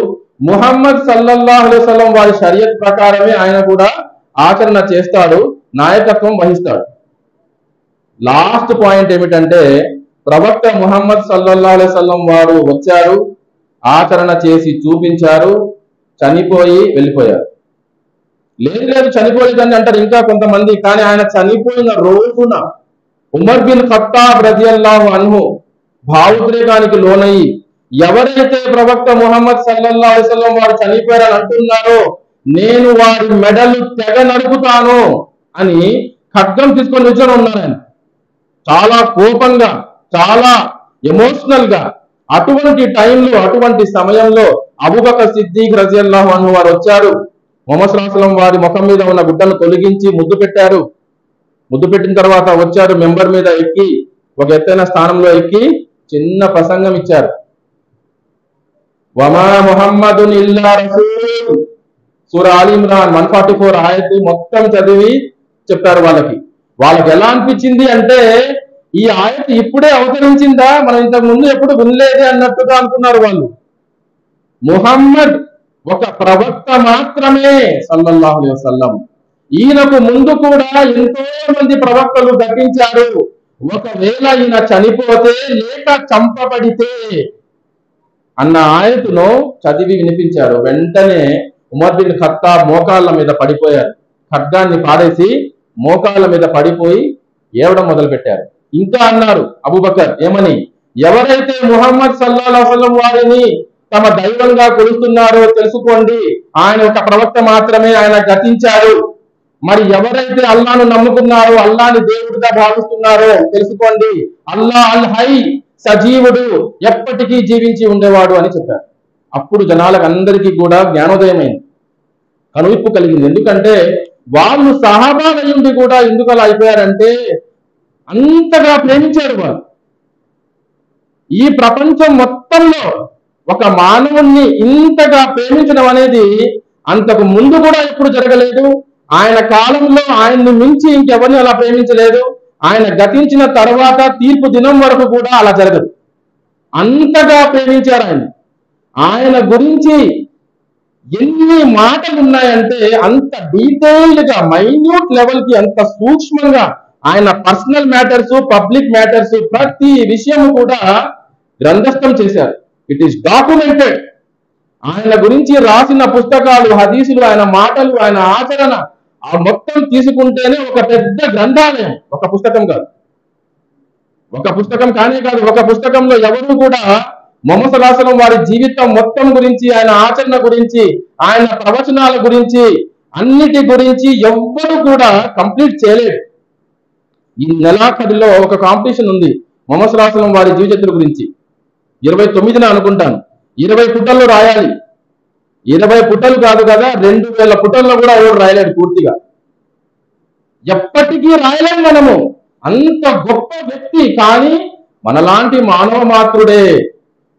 ముహమ్మద్ సల్లల్లాహు అలైహి వసల్లం వారి షరియత్ ప్రకారమే ఆయన కూడా ఆచరణ చేస్తాడు, నాయకత్వం వహిస్తాడు. లాస్ట్ పాయింట్ ఏమిటంటే, ప్రవక్త ముహమ్మద్ సల్లల్లాహు అలైహి వసల్లం వారు వచ్చారు, ఆచరణ చేసి చూపించారు, చనిపోయి వెళ్ళిపోయారు. లేదు చనిపోలేదని అంటారు ఇంకా కొంతమంది. కానీ ఆయన చనిపోయిన రోజున ఉమర్ బిన్ ఖత్తాబ్ రజియల్లాహు అన్హు భావోద్రేకానికి లోనయ్యి, ఎవరైతే ప్రవక్త ముహమ్మద్ సల్లల్లాహు అలైహి వసల్లం వారు చనిపోయారని అంటున్నారో నేను వారి మెడలు తెగ నరుకుతాను అని ఖడ్గం తీసుకొని నిల్చొని ఉన్నారు. ఆయన చాలా కోపంగా, చాలా ఎమోషనల్ గా. అటువంటి టైంలో, అటువంటి సమయంలో అబూబకర్ సిద్దిక్ రజియల్లాహు అన్హు వారు వచ్చారు. ముహమ్మద్ సల్లల్లాహు అలైహి వసల్లం వారి ముఖం మీద ఉన్న గుడ్డను తొలగించి ముద్దు పెట్టారు. ముద్దు పెట్టిన తర్వాత వచ్చారు, మెంబర్ మీద ఎక్కి, ఒక ఎత్తైన స్థానంలో ఎక్కి చిన్న ప్రసంగం ఇచ్చారు. వమా ముహమ్మదున్ ఇల్లా రసూల్, సూరా ఆల్ ఇమ్రాన్ 144 ఆయత్ మొత్తం చదివి చెప్పారు వాళ్ళకి. వాళ్ళకి ఎలా అనిపించింది అంటే, ఈ ఆయత్ ఇప్పుడే అవతరించిందా, మనం ఇంతకు ముందు ఎప్పుడు వినలేదే అన్నట్టుగా అనుకున్నారు వాళ్ళు. ముహమ్మద్ ఒక ప్రవక్త మాత్రమే సల్లల్లాహు అలైహి వసల్లం. ఈయనకు ముందు కూడా ఎంతో మంది ప్రవక్తలు దక్కించారు. ఒకవేళ ఈయన చనిపోతే లేక చంపబడితే అన్న ఆయతును చదివి వినిపించారు. వెంటనే ఉమర్ బిన్ ఖత్తాబ్ మోకాళ్ళ మీద పడిపోయారు. ఖడ్గాన్ని పాడేసి మోకాళ్ళ మీద పడిపోయి ఏవడం మొదలు పెట్టారు. ఇంకా అన్నారు అబూబకర్ ఏమని, ఎవరైతే ముహమ్మద్ సల్లల్లాహు అలైహి వసల్లం వారిని తమ దైవంగా కొలుస్తున్నారో తెలుసుకోండి, ఆయన ఒక ప్రవక్త మాత్రమే, ఆయన గతించారు. మరి ఎవరైతే అల్లాను నమ్ముకున్నారో, అల్లాని దేవుడిగా భావిస్తున్నారో తెలుసుకోండి, అల్లా అల్ హై, సజీవుడు, ఎప్పటికీ జీవించి ఉండేవాడు అని చెప్పారు. అప్పుడు జనాలకు అందరికీ కూడా జ్ఞానోదయమైంది, కనువిప్పు కలిగింది. ఎందుకంటే వాళ్ళు సహాబా అయ్యుండి కూడా ఎందుకు అలా అయిపోయారంటే అంతగా ప్రేమించారు వాళ్ళు. ఈ ప్రపంచం మొత్తంలో ఒక మానవుణ్ణి ఇంతగా ప్రేమించడం అనేది అంతకు ముందు కూడా ఎప్పుడు జరగలేదు. ఆయన కాలంలో ఆయన్ని మించి ఇంకెవరిని అలా ప్రేమించలేదు. ఆయన గతించిన తర్వాత తీర్పు దినం వరకు కూడా అలా జరగదు. అంతగా ప్రేమించారు ఆయన. ఆయన గురించి ఎన్ని మాటలు ఉన్నాయంటే అంత డీటెయిల్డ్ గా, మైన్యూట్ లెవెల్ కి, అంత సూక్ష్మంగా ఆయన పర్సనల్ మ్యాటర్స్, పబ్లిక్ మ్యాటర్స్, ప్రతి విషయం కూడా గ్రంథస్థం చేశారు. It is documented. ఆయన గురించి రాసిన పుస్తకాలు, హదీసులు, ఆయన మాటలు, ఆయన ఆచరణ, ఆ మొత్తం తీసుకుంటేనే ఒక పెద్ద గ్రంథాలయం. ఒక పుస్తకం కాదు, ఒక పుస్తకం కానే కాదు. ఒక పుస్తకంలో ఎవరు కూడా ముహమ్మద్ సల్లల్లాహు అలైహి వసల్లం వారి జీవితం మొత్తం గురించి, ఆయన ఆచరణ గురించి, ఆయన ప్రవచనాల గురించి, అన్నిటి గురించి ఎవ్వరు కూడా కంప్లీట్ చేయలేడు. ఈ నెలాఖరులో ఒక కాంపిటీషన్ ఉంది ముహమ్మద్ సల్లల్లాహు అలైహి వసల్లం వారి జీవిత గురించి. 29న అనుకుంటాను. 20 పుటల్లో రాయాలి. 20 పుటలు కాదు కదా, 2000 పుటల్లో కూడా ఎవరు రాయలేడు పూర్తిగా. ఎప్పటికీ రాయలేము మనము. అంత గొప్ప వ్యక్తి. కానీ మనలాంటి మానవ మాత్రుడే.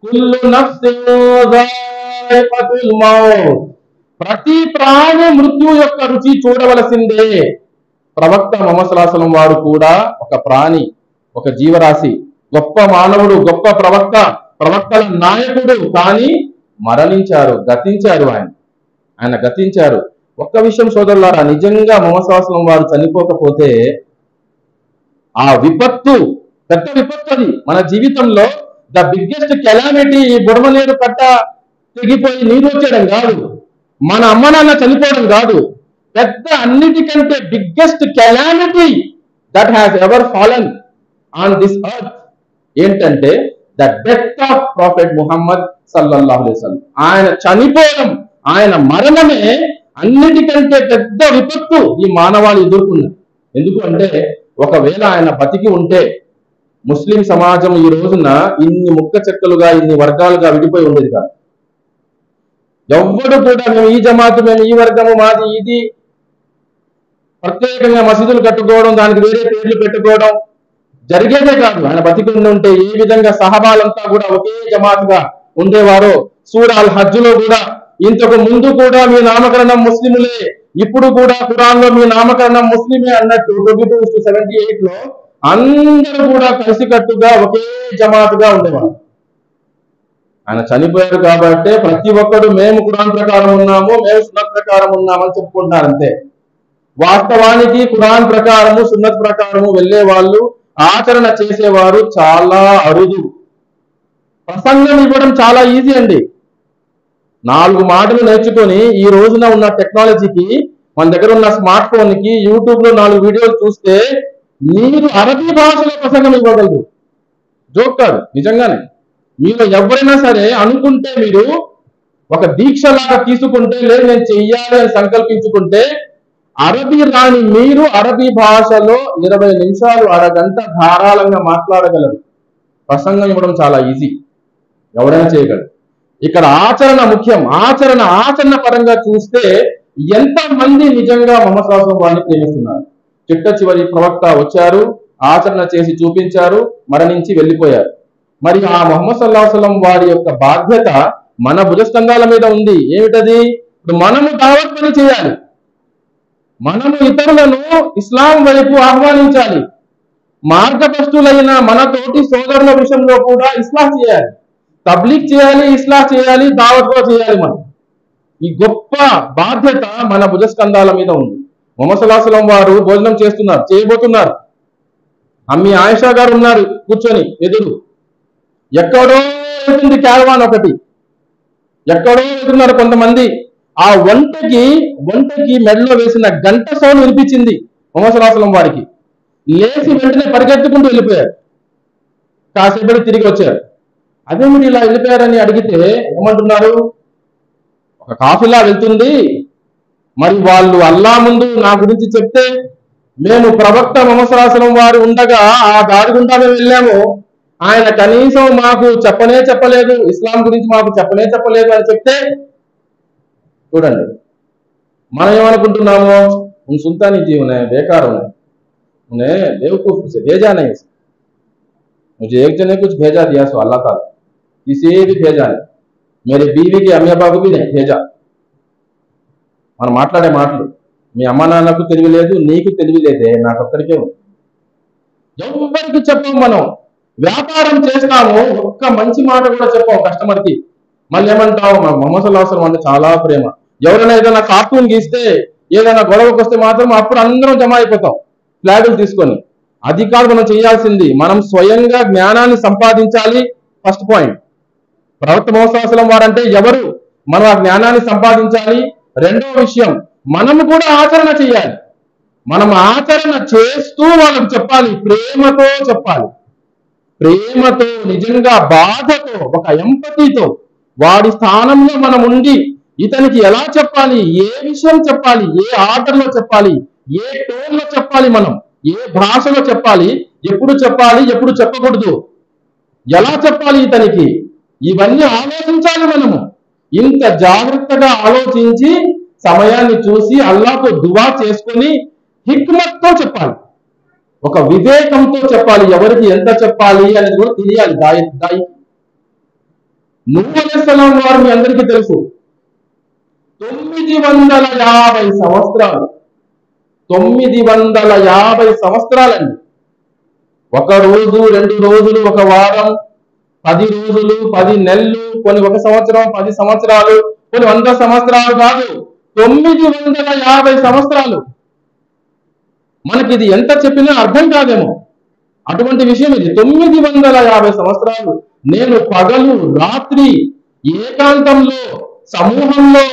కుల్లు నఫ్సిన్ జాయికతుల్ మౌత్, ప్రతి ప్రాణి మృత్యు యొక్క రుచి చూడవలసిందే. ప్రవక్త ముహమ్మద్ సల్లల్లాహు అలైహి వసల్లం వారు కూడా ఒక ప్రాణి, ఒక జీవరాశి, గొప్ప మానవుడు, గొప్ప ప్రవక్త, ప్రవక్తల నాయకుడు. కానీ మరణించారు, గతించారు. ఆయన గతించారు. ఒక్క విషయం సోదరులారా, నిజంగా ముహమ్మద్ సల్లల్లాహు అలైహి వసల్లం వారు చనిపోకపోతే ఆ విపత్తు, పెద్ద విపత్తు అది మన జీవితంలో. ద బిగ్గెస్ట్ కెలామిటీ, ఈ బుడమనేరు కట్ట తెగిపోయి నీరు వచ్చేయడం కాదు, మన అమ్మ నాన్న చనిపోవడం కాదు. పెద్ద, అన్నిటికంటే biggest calamity that has ever fallen on this earth ఏంటంటే the death of prophet Muhammad సల్లల్లాహు అలైహి వసల్లం. ఆయన చనిపోవడం, ఆయన మరణమే అన్నిటికంటే పెద్ద విపత్తు ఈ మానవాళి ఎదుర్కొన్నారు. ఎందుకు అంటే ఒకవేళ ఆయన బతికి ఉంటే ముస్లిం సమాజం ఈ రోజున ఇన్ని ముక్క చెక్కలుగా, ఇన్ని వర్గాలుగా విడిపోయి ఉండేది కాదు. ఎవ్వడు కూడా మేము ఈ జమాతు, మేము ఈ వర్గము, మాది ఇది, ప్రత్యేకంగా మసీదులు కట్టుకోవడం, దానికి వేరే పేర్లు పెట్టుకోవడం జరిగేదే కాదు. ఆయన బతికి ఉంటే ఏ విధంగా సహబాలంతా కూడా ఒకే జమాతుగా ఉండేవారో. సూరా అల్ హజ్లో కూడా ఇంతకు ముందు కూడా మీ నామకరణం ముస్లిములే, ఇప్పుడు కూడా ఖురాన్ లో మీ నామకరణం ముస్లిమే అన్నట్టు 22:78 లో అందరూ కూడా కలిసికట్టుగా ఒకే జమాతుగా ఉండేవారు. ఆయన చనిపోయారు కాబట్టి ప్రతి ఒక్కరు మేము ఖురాన్ ప్రకారం ఉన్నాము, మేము సున్నత్ ప్రకారం ఉన్నామని చెప్పుకుంటారు అంతే. వాస్తవానికి ఖురాన్ ప్రకారము, సున్నత్ ప్రకారము వెళ్లే వాళ్ళు, ఆచరణ చేసేవారు చాలా అరుదు. ప్రసంగం ఇవ్వడం చాలా ఈజీ అండి. 4 మాటలు నేర్చుకొని ఈ రోజున ఉన్న టెక్నాలజీకి, మన దగ్గర ఉన్న స్మార్ట్ ఫోన్ కి, యూట్యూబ్ లో 4 వీడియోలు చూస్తే మీరు అరబీ భాషలో ప్రసంగం ఇవ్వగలరు. జోక్ కాదు, నిజంగానే. మీరు ఎవరైనా సరే అనుకుంటే, మీరు ఒక దీక్ష లాగా తీసుకుంటే, లేదు నేను చెయ్యాలి అని సంకల్పించుకుంటే, అరబీ రాని మీరు అరబీ భాషలో 20 నిమిషాలు, అరగంట ధారాళంగా మాట్లాడగలరు. ప్రసంగం ఇవ్వడం చాలా ఈజీ, ఎవరైనా చేయగలరు. ఇక్కడ ఆచరణ ముఖ్యం. ఆచరణ పరంగా చూస్తే ఎంతమంది నిజంగా ముహమ్మద్ సల్లల్లాహు అలైహి వసల్లం వారిని ప్రేమిస్తున్నారు. చిట్ట చివరి ప్రవక్త వచ్చారు, ఆచరణ చేసి చూపించారు, మరణించి వెళ్ళిపోయారు. మరి ఆ ముహమ్మద్ సల్లల్లాహు అలైహి వసల్లం వారి యొక్క బాధ్యత మన భుజస్కంధాల మీద ఉంది. ఏమిటది? ఇప్పుడు మనము దావత్ పని చేయాలి, మనము ఇతరులను ఇస్లాం వైపు ఆహ్వానించాలి. మార్గభ్రష్టులైన మన తోటి సోదరుల విషయంలో కూడా ఇస్లాహ్ చేయాలి, తబ్లీగ్ చేయాలి, ఇస్లాహ్ చేయాలి, దావత్ కూడా చేయాలి. మనం ఈ గొప్ప బాధ్యత మన భుజస్కంధాల మీద ఉంది. ముహమ్మద్ సల్లల్లాహు అలైహి వసల్లం వారు భోజనం చేయబోతున్నారు. అమ్మి ఆయిషా గారు ఉన్నారు కూర్చొని ఎదురు. ఎక్కడో వెళ్తుంది క్యారవాన్ ఒకటి, ఎక్కడో వెళ్తున్నారు కొంతమంది. ఆ వంటకి మెడలో వేసిన గంట సౌండ్ వినిపించింది ముహమ్మద్ సల్లల్లాహు అలైహి వసల్లం వారికి. లేచి వెంటనే పరిగెత్తుకుంటూ వెళ్ళిపోయారు. కాసేపటి తిరిగి వచ్చారు. అదేమిటి ఇలా వెళ్ళిపోయారని అడిగితే ఏమంటున్నారు, ఒక కాఫీలా వెళ్తుంది, మరి వాళ్ళు అల్లా ముందు నా గురించి చెప్తే మేము ప్రవక్త ముహమ్మద్ సల్లల్లాహు అలైహి వసల్లం వారు ఉండగా ఆ దారి గుండా మేము వెళ్ళాము, ఆయన కనీసం మాకు చెప్పలేదు, ఇస్లాం గురించి మాకు చెప్పలేదు అని చెప్తే చూడండి మనం ఏమనుకుంటున్నాము, సుల్తానీ జీవన बेकार उन्हें बेवकूफ से भेजा नहीं, मुझे एक जने कुछ भेजा दिया सो अल्लाह ताला, किसी भी भेजा नहीं, मेरे बीवी के अम्मी अब्बा को भी नहीं भेजा. మనం మాట్లాడే మాటలు మీ అమ్మ నాన్నకు తెలియలేదు, నీకు తెలియలేదే, నాకు ఒక్కడికే ఉంది. ఎవరికి చెప్పం. మనం వ్యాపారం చేస్తాము, ఒక్క మంచి మాట కూడా చెప్పాం కస్టమర్కి. మళ్ళీ ఏమంటావు, మా ముహమ్మద్ సల్లల్లాహు అలైహి వసల్లం అంటే చాలా ప్రేమ. ఎవరైనా ఏదైనా కార్టూన్ గీస్తే ఏదైనా గొడవకు వస్తే మాత్రం అప్పుడు అందరం జమ అయిపోతాం ఫ్లాగులు తీసుకొని. అది కాదు మనం చేయాల్సింది, మనం స్వయంగా జ్ఞానాన్ని సంపాదించాలి. ఫస్ట్ పాయింట్, ప్రవక్త ముహమ్మద్ సల్లల్లాహు అలైహి వసల్లం వారంటే ఎవరు, మనం ఆ జ్ఞానాన్ని సంపాదించాలి. రెండవ విషయం, మనము కూడా ఆచరణ చేయాలి. మనం ఆచరణ చేస్తూ వాళ్ళకు చెప్పాలి, ప్రేమతో చెప్పాలి. ప్రేమతో, నిజంగా బాధతో, ఒక ఎంపతితో వాడి స్థానంలో మనం ఉండి ఇతనికి ఎలా చెప్పాలి, ఏ విషయం చెప్పాలి, ఏ ఆర్డర్లో చెప్పాలి, ఏ టోన్లో చెప్పాలి, మనం ఏ భాషలో చెప్పాలి, ఎప్పుడు చెప్పకూడదు, ఎలా చెప్పాలి ఇతనికి, ఇవన్నీ ఆలోచించాలి. మనము ఇంత జాగ్రత్తగా ఆలోచించి సమయాన్ని చూసి అల్లాహ్తో దువా చేసుకొని హిక్మత్తో చెప్పాలి, ఒక వివేకంతో చెప్పాలి. ఎవరికి ఎంత చెప్పాలి అనేది కూడా తెలియాలి. దాయి నూహ్ అలైహిస్సలాం వారు మీ అందరికీ తెలుసు, 950 సంవత్సరాలు, 950 సంవత్సరాలండి. ఒక రోజు, 2 రోజులు, ఒక వారం, 10 రోజులు, 10 నెలలు, కొన్ని 1 సంవత్సరం, 10 సంవత్సరాలు, కొన్ని 100 సంవత్సరాలు కాదు, 950 సంవత్సరాలు. మనకి ఇది ఎంత చెప్పినా అర్థం కాదేమో, అటువంటి విషయం ఇది. 950 సంవత్సరాలు నేను పగలు రాత్రి ఏకాంతంలో సమూహంలో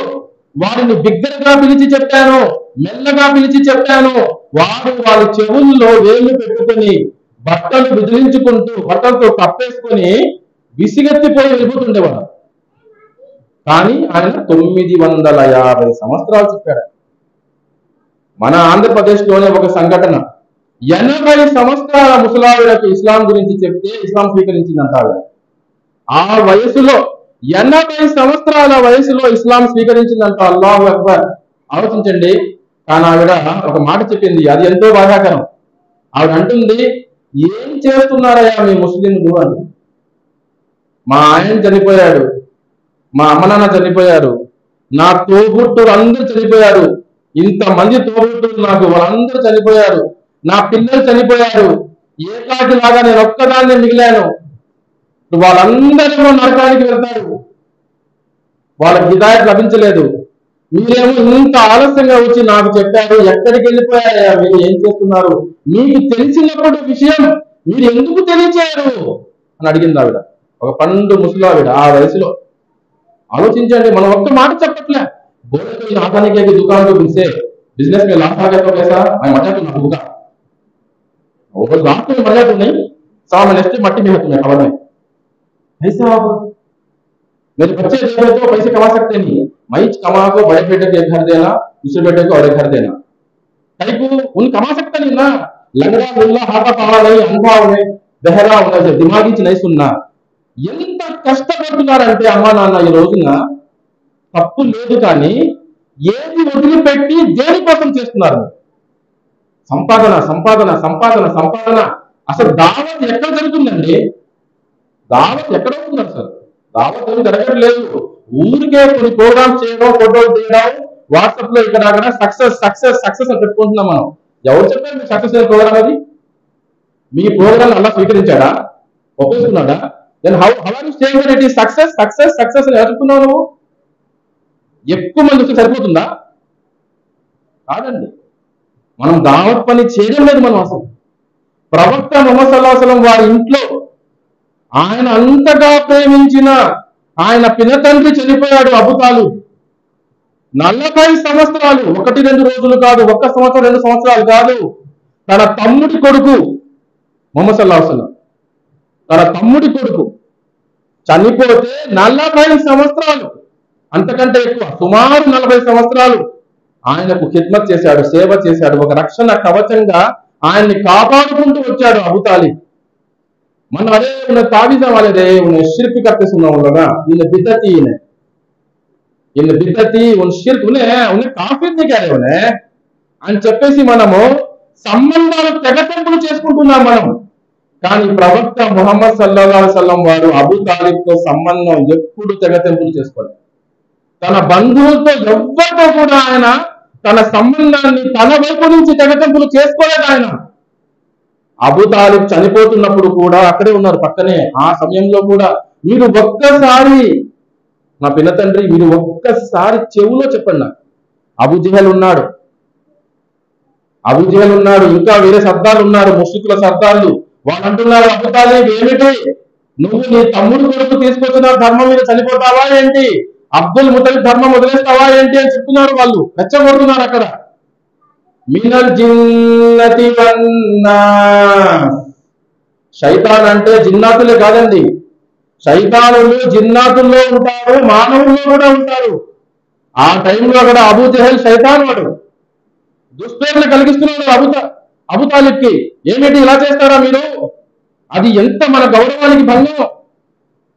వారిని బిగ్గరగా పిలిచి చెప్పాను, మెల్లగా పిలిచి చెప్పాను. వారు వాళ్ళ చెవుల్లో వేళ్ళు పెట్టుకొని బట్టలు విదిలించుకుంటూ బట్టలతో కప్పేసుకొని విసిగెత్తిపోయి వెళ్ళిపోతుండేవాడు. కానీ ఆయన 950 సంవత్సరాలు చెప్పాడు. మన ఆంధ్రప్రదేశ్లోనే ఒక సంఘటన, 80 సంవత్సరాల ముసలావిడకు ఇస్లాం గురించి చెప్తే ఇస్లాం స్వీకరించిందంట. ఆ వయసులో 80 సంవత్సరాల వయసులో ఇస్లాం స్వీకరించిందంట. అల్లాహు అక్బర్. ఆలోచించండి. కానీ ఆవిడ ఒక మాట చెప్పింది, అది ఎంతో బాధాకరం. ఆవిడ అంటుంది, ఏం చేస్తున్నారయ్యా మీ ముస్లింలు అని. మా ఆయన చనిపోయాడు, మా అమ్మ నాన్న చనిపోయారు, నా తోబుట్టులు అందరూ చనిపోయారు, ఇంతమంది తోబుట్టులు నాకు, వాళ్ళందరూ చనిపోయారు, నా పిల్లలు చనిపోయారు, ఏకాకిలాగా నేను ఒక్కదాన్ని మిగిలాను. వాళ్ళందరూ నరకానికి వెళ్తారు, వాళ్ళకి హిదాయత్ లభించలేదు. మీరేమో ఇంత ఆలస్యంగా వచ్చి నాకు చెప్పారు, ఎక్కడికి వెళ్ళిపోయారయ్యా మీరు, ఏం చేస్తున్నారు, మీకు తెలిసినప్పుడు విషయం మీరు ఎందుకు తెలియచేయరు అని అడిగింది ఆవిడ. ఒక పండు ముసలావిడ ఆ వయసులో. ఆలోచించండి, మనం ఒక్క మాట చెప్పట్లే. बोले तो आसानी के दुकान को बिल से बिजनेस में लाभ आ गया तो कैसा, मैं मजा तो ना होगा, वो लाभ तो मजा तो नहीं, सामान नेक्स्ट मट्टी में है तुम्हें खबर में ऐसा। मेरे बच्चे देखो तो पैसे कमा सकते नहीं, मैं कमा को बड़े बेटे को एक घर देना, दूसरे बेटे को और एक घर देना, कहीं को उन कमा सकता नहीं ना। लंगड़ा लुल्ला हाथा पावा नहीं, अंधा होने बहरा होने, दिमागी नहीं सुनना, ఎంత కష్టపడుతున్నారంటే అమ్మా నాన్న ఈ రోజున తప్పు లేదు, కానీ ఏది వదిలిపెట్టి దేనికోసం చేస్తున్నారు? సంపాదన సంపాదన సంపాదన సంపాదన. అసలు దావత్ ఎక్కడ జరుగుతుందండి? దావత్ ఎక్కడ అవుతుంది? అసలు దావత్ ఏమి జరగట్లేదు. ఊరికే కొన్ని ప్రోగ్రామ్స్ చేయడం, ఫోటోలు తీయడం, వాట్సాప్ లో ఇక్కడ అక్కడ సక్సెస్ సక్సెస్ సక్సెస్ అని పెట్టుకుంటున్నాం మనం. ఎవరు చెప్పారు మీ సక్సెస్ అయ్యే ప్రోగ్రామ్? అది మీ ప్రోగ్రామ్ అలా స్వీకరించాడా, ఒప్పేసుకున్నాడా? Then how are you saying that it is success success success అని చెప్తున్నావు నువ్వు? ఎక్కువ మంది వస్తే సరిపోతుందా? కాదండి, మనం దావత్ పని చేయడం లేదు మనం. అసలు ప్రవక్త ముహమ్మద్ సల్లల్లాహు అలైహి వసల్లం వారి ఇంట్లో ఆయన అంతగా ప్రేమించిన ఆయన పినతండ్రి చనిపోయాడు, అబూ తాలిబ్. 40 సంవత్సరాలు, 1-2 రోజులు కాదు, 1 సంవత్సరం 2 సంవత్సరాలు కాదు, తన తమ్ముడి కొడుకు ముహమ్మద్ సల్లల్లాహు అలైహి వసల్లం తన తమ్ముడి కొడుకు చనిపోతే 40 సంవత్సరాలు, అంతకంటే ఎక్కువ, సుమారు 40 సంవత్సరాలు ఆయనకు ఖిద్మత్ చేశాడు, సేవ చేశాడు, ఒక రక్షణ కవచంగా ఆయన్ని కాపాడుకుంటూ వచ్చాడు అబూ తాలిబ్. మన అరే ఉన్న తాబీజా वाले रे उन्हें शिरक करते सुना होगा, इन्हें बिदअती इन्हें बिदअती उन शिरक उन्हें काफिर नहीं कह रहे उन्हें అని చెప్పేసి మనము సంబంధాలు తెగతెంపులు చేసుకుంటున్నాం మనం. కానీ ప్రవక్త ముహమ్మద్ సల్లల్లాహు అలైహి వసల్లం వారు అబూ తాలిబ్తో సంబంధం ఎప్పుడు తెగతెంపులు చేసుకోలేదు. తన బంధువులతో ఎవ్వరితో కూడా ఆయన తన సంబంధాన్ని తన వైపు నుంచి తెగతెంపులు చేసుకోలేదు. ఆయన అబూ తాలిబ్ చనిపోతున్నప్పుడు కూడా అక్కడే ఉన్నారు పక్కనే. ఆ సమయంలో కూడా మీరు ఒక్కసారి, నా పిన్న తండ్రి, మీరు ఒక్కసారి చెవులో చెప్పండి నాకు, అబూ జహల్ ఉన్నాడు, ఇంకా వేరే సర్దార్లు ఉన్నారు, ముష్రికుల సర్దార్లు. వాళ్ళు అంటున్నారు, అబూ తాలిబ్ ఏమిటి, నువ్వు నీ తమ్ముడు కొడుకు తీసుకొచ్చిన ధర్మం మీద చనిపోతావా ఏంటి, అబ్దుల్ ముతలిబ్ ధర్మం వదిలేస్తావా ఏంటి అని చెప్తున్నారు. వాళ్ళు రెచ్చగొడుతున్నారు అక్కడ. మినల్ జిన్నతి వన్నాస్, శైతాన్ అంటే జిన్నాతులే కాదండి, శైతానులు జిన్నాతుల్లో ఉంటారు, మానవుల్లో కూడా ఉంటారు. ఆ టైంలో అక్కడ అబూ జహల్ శైతాన్ వాడు, దుష్పేర్లు కలిగిస్తున్నాడు అబూ తాలిబ్కి. ఏమిటి ఇలా చేస్తారా మీరు, అది ఎంత మన గౌరవానికి భంగం,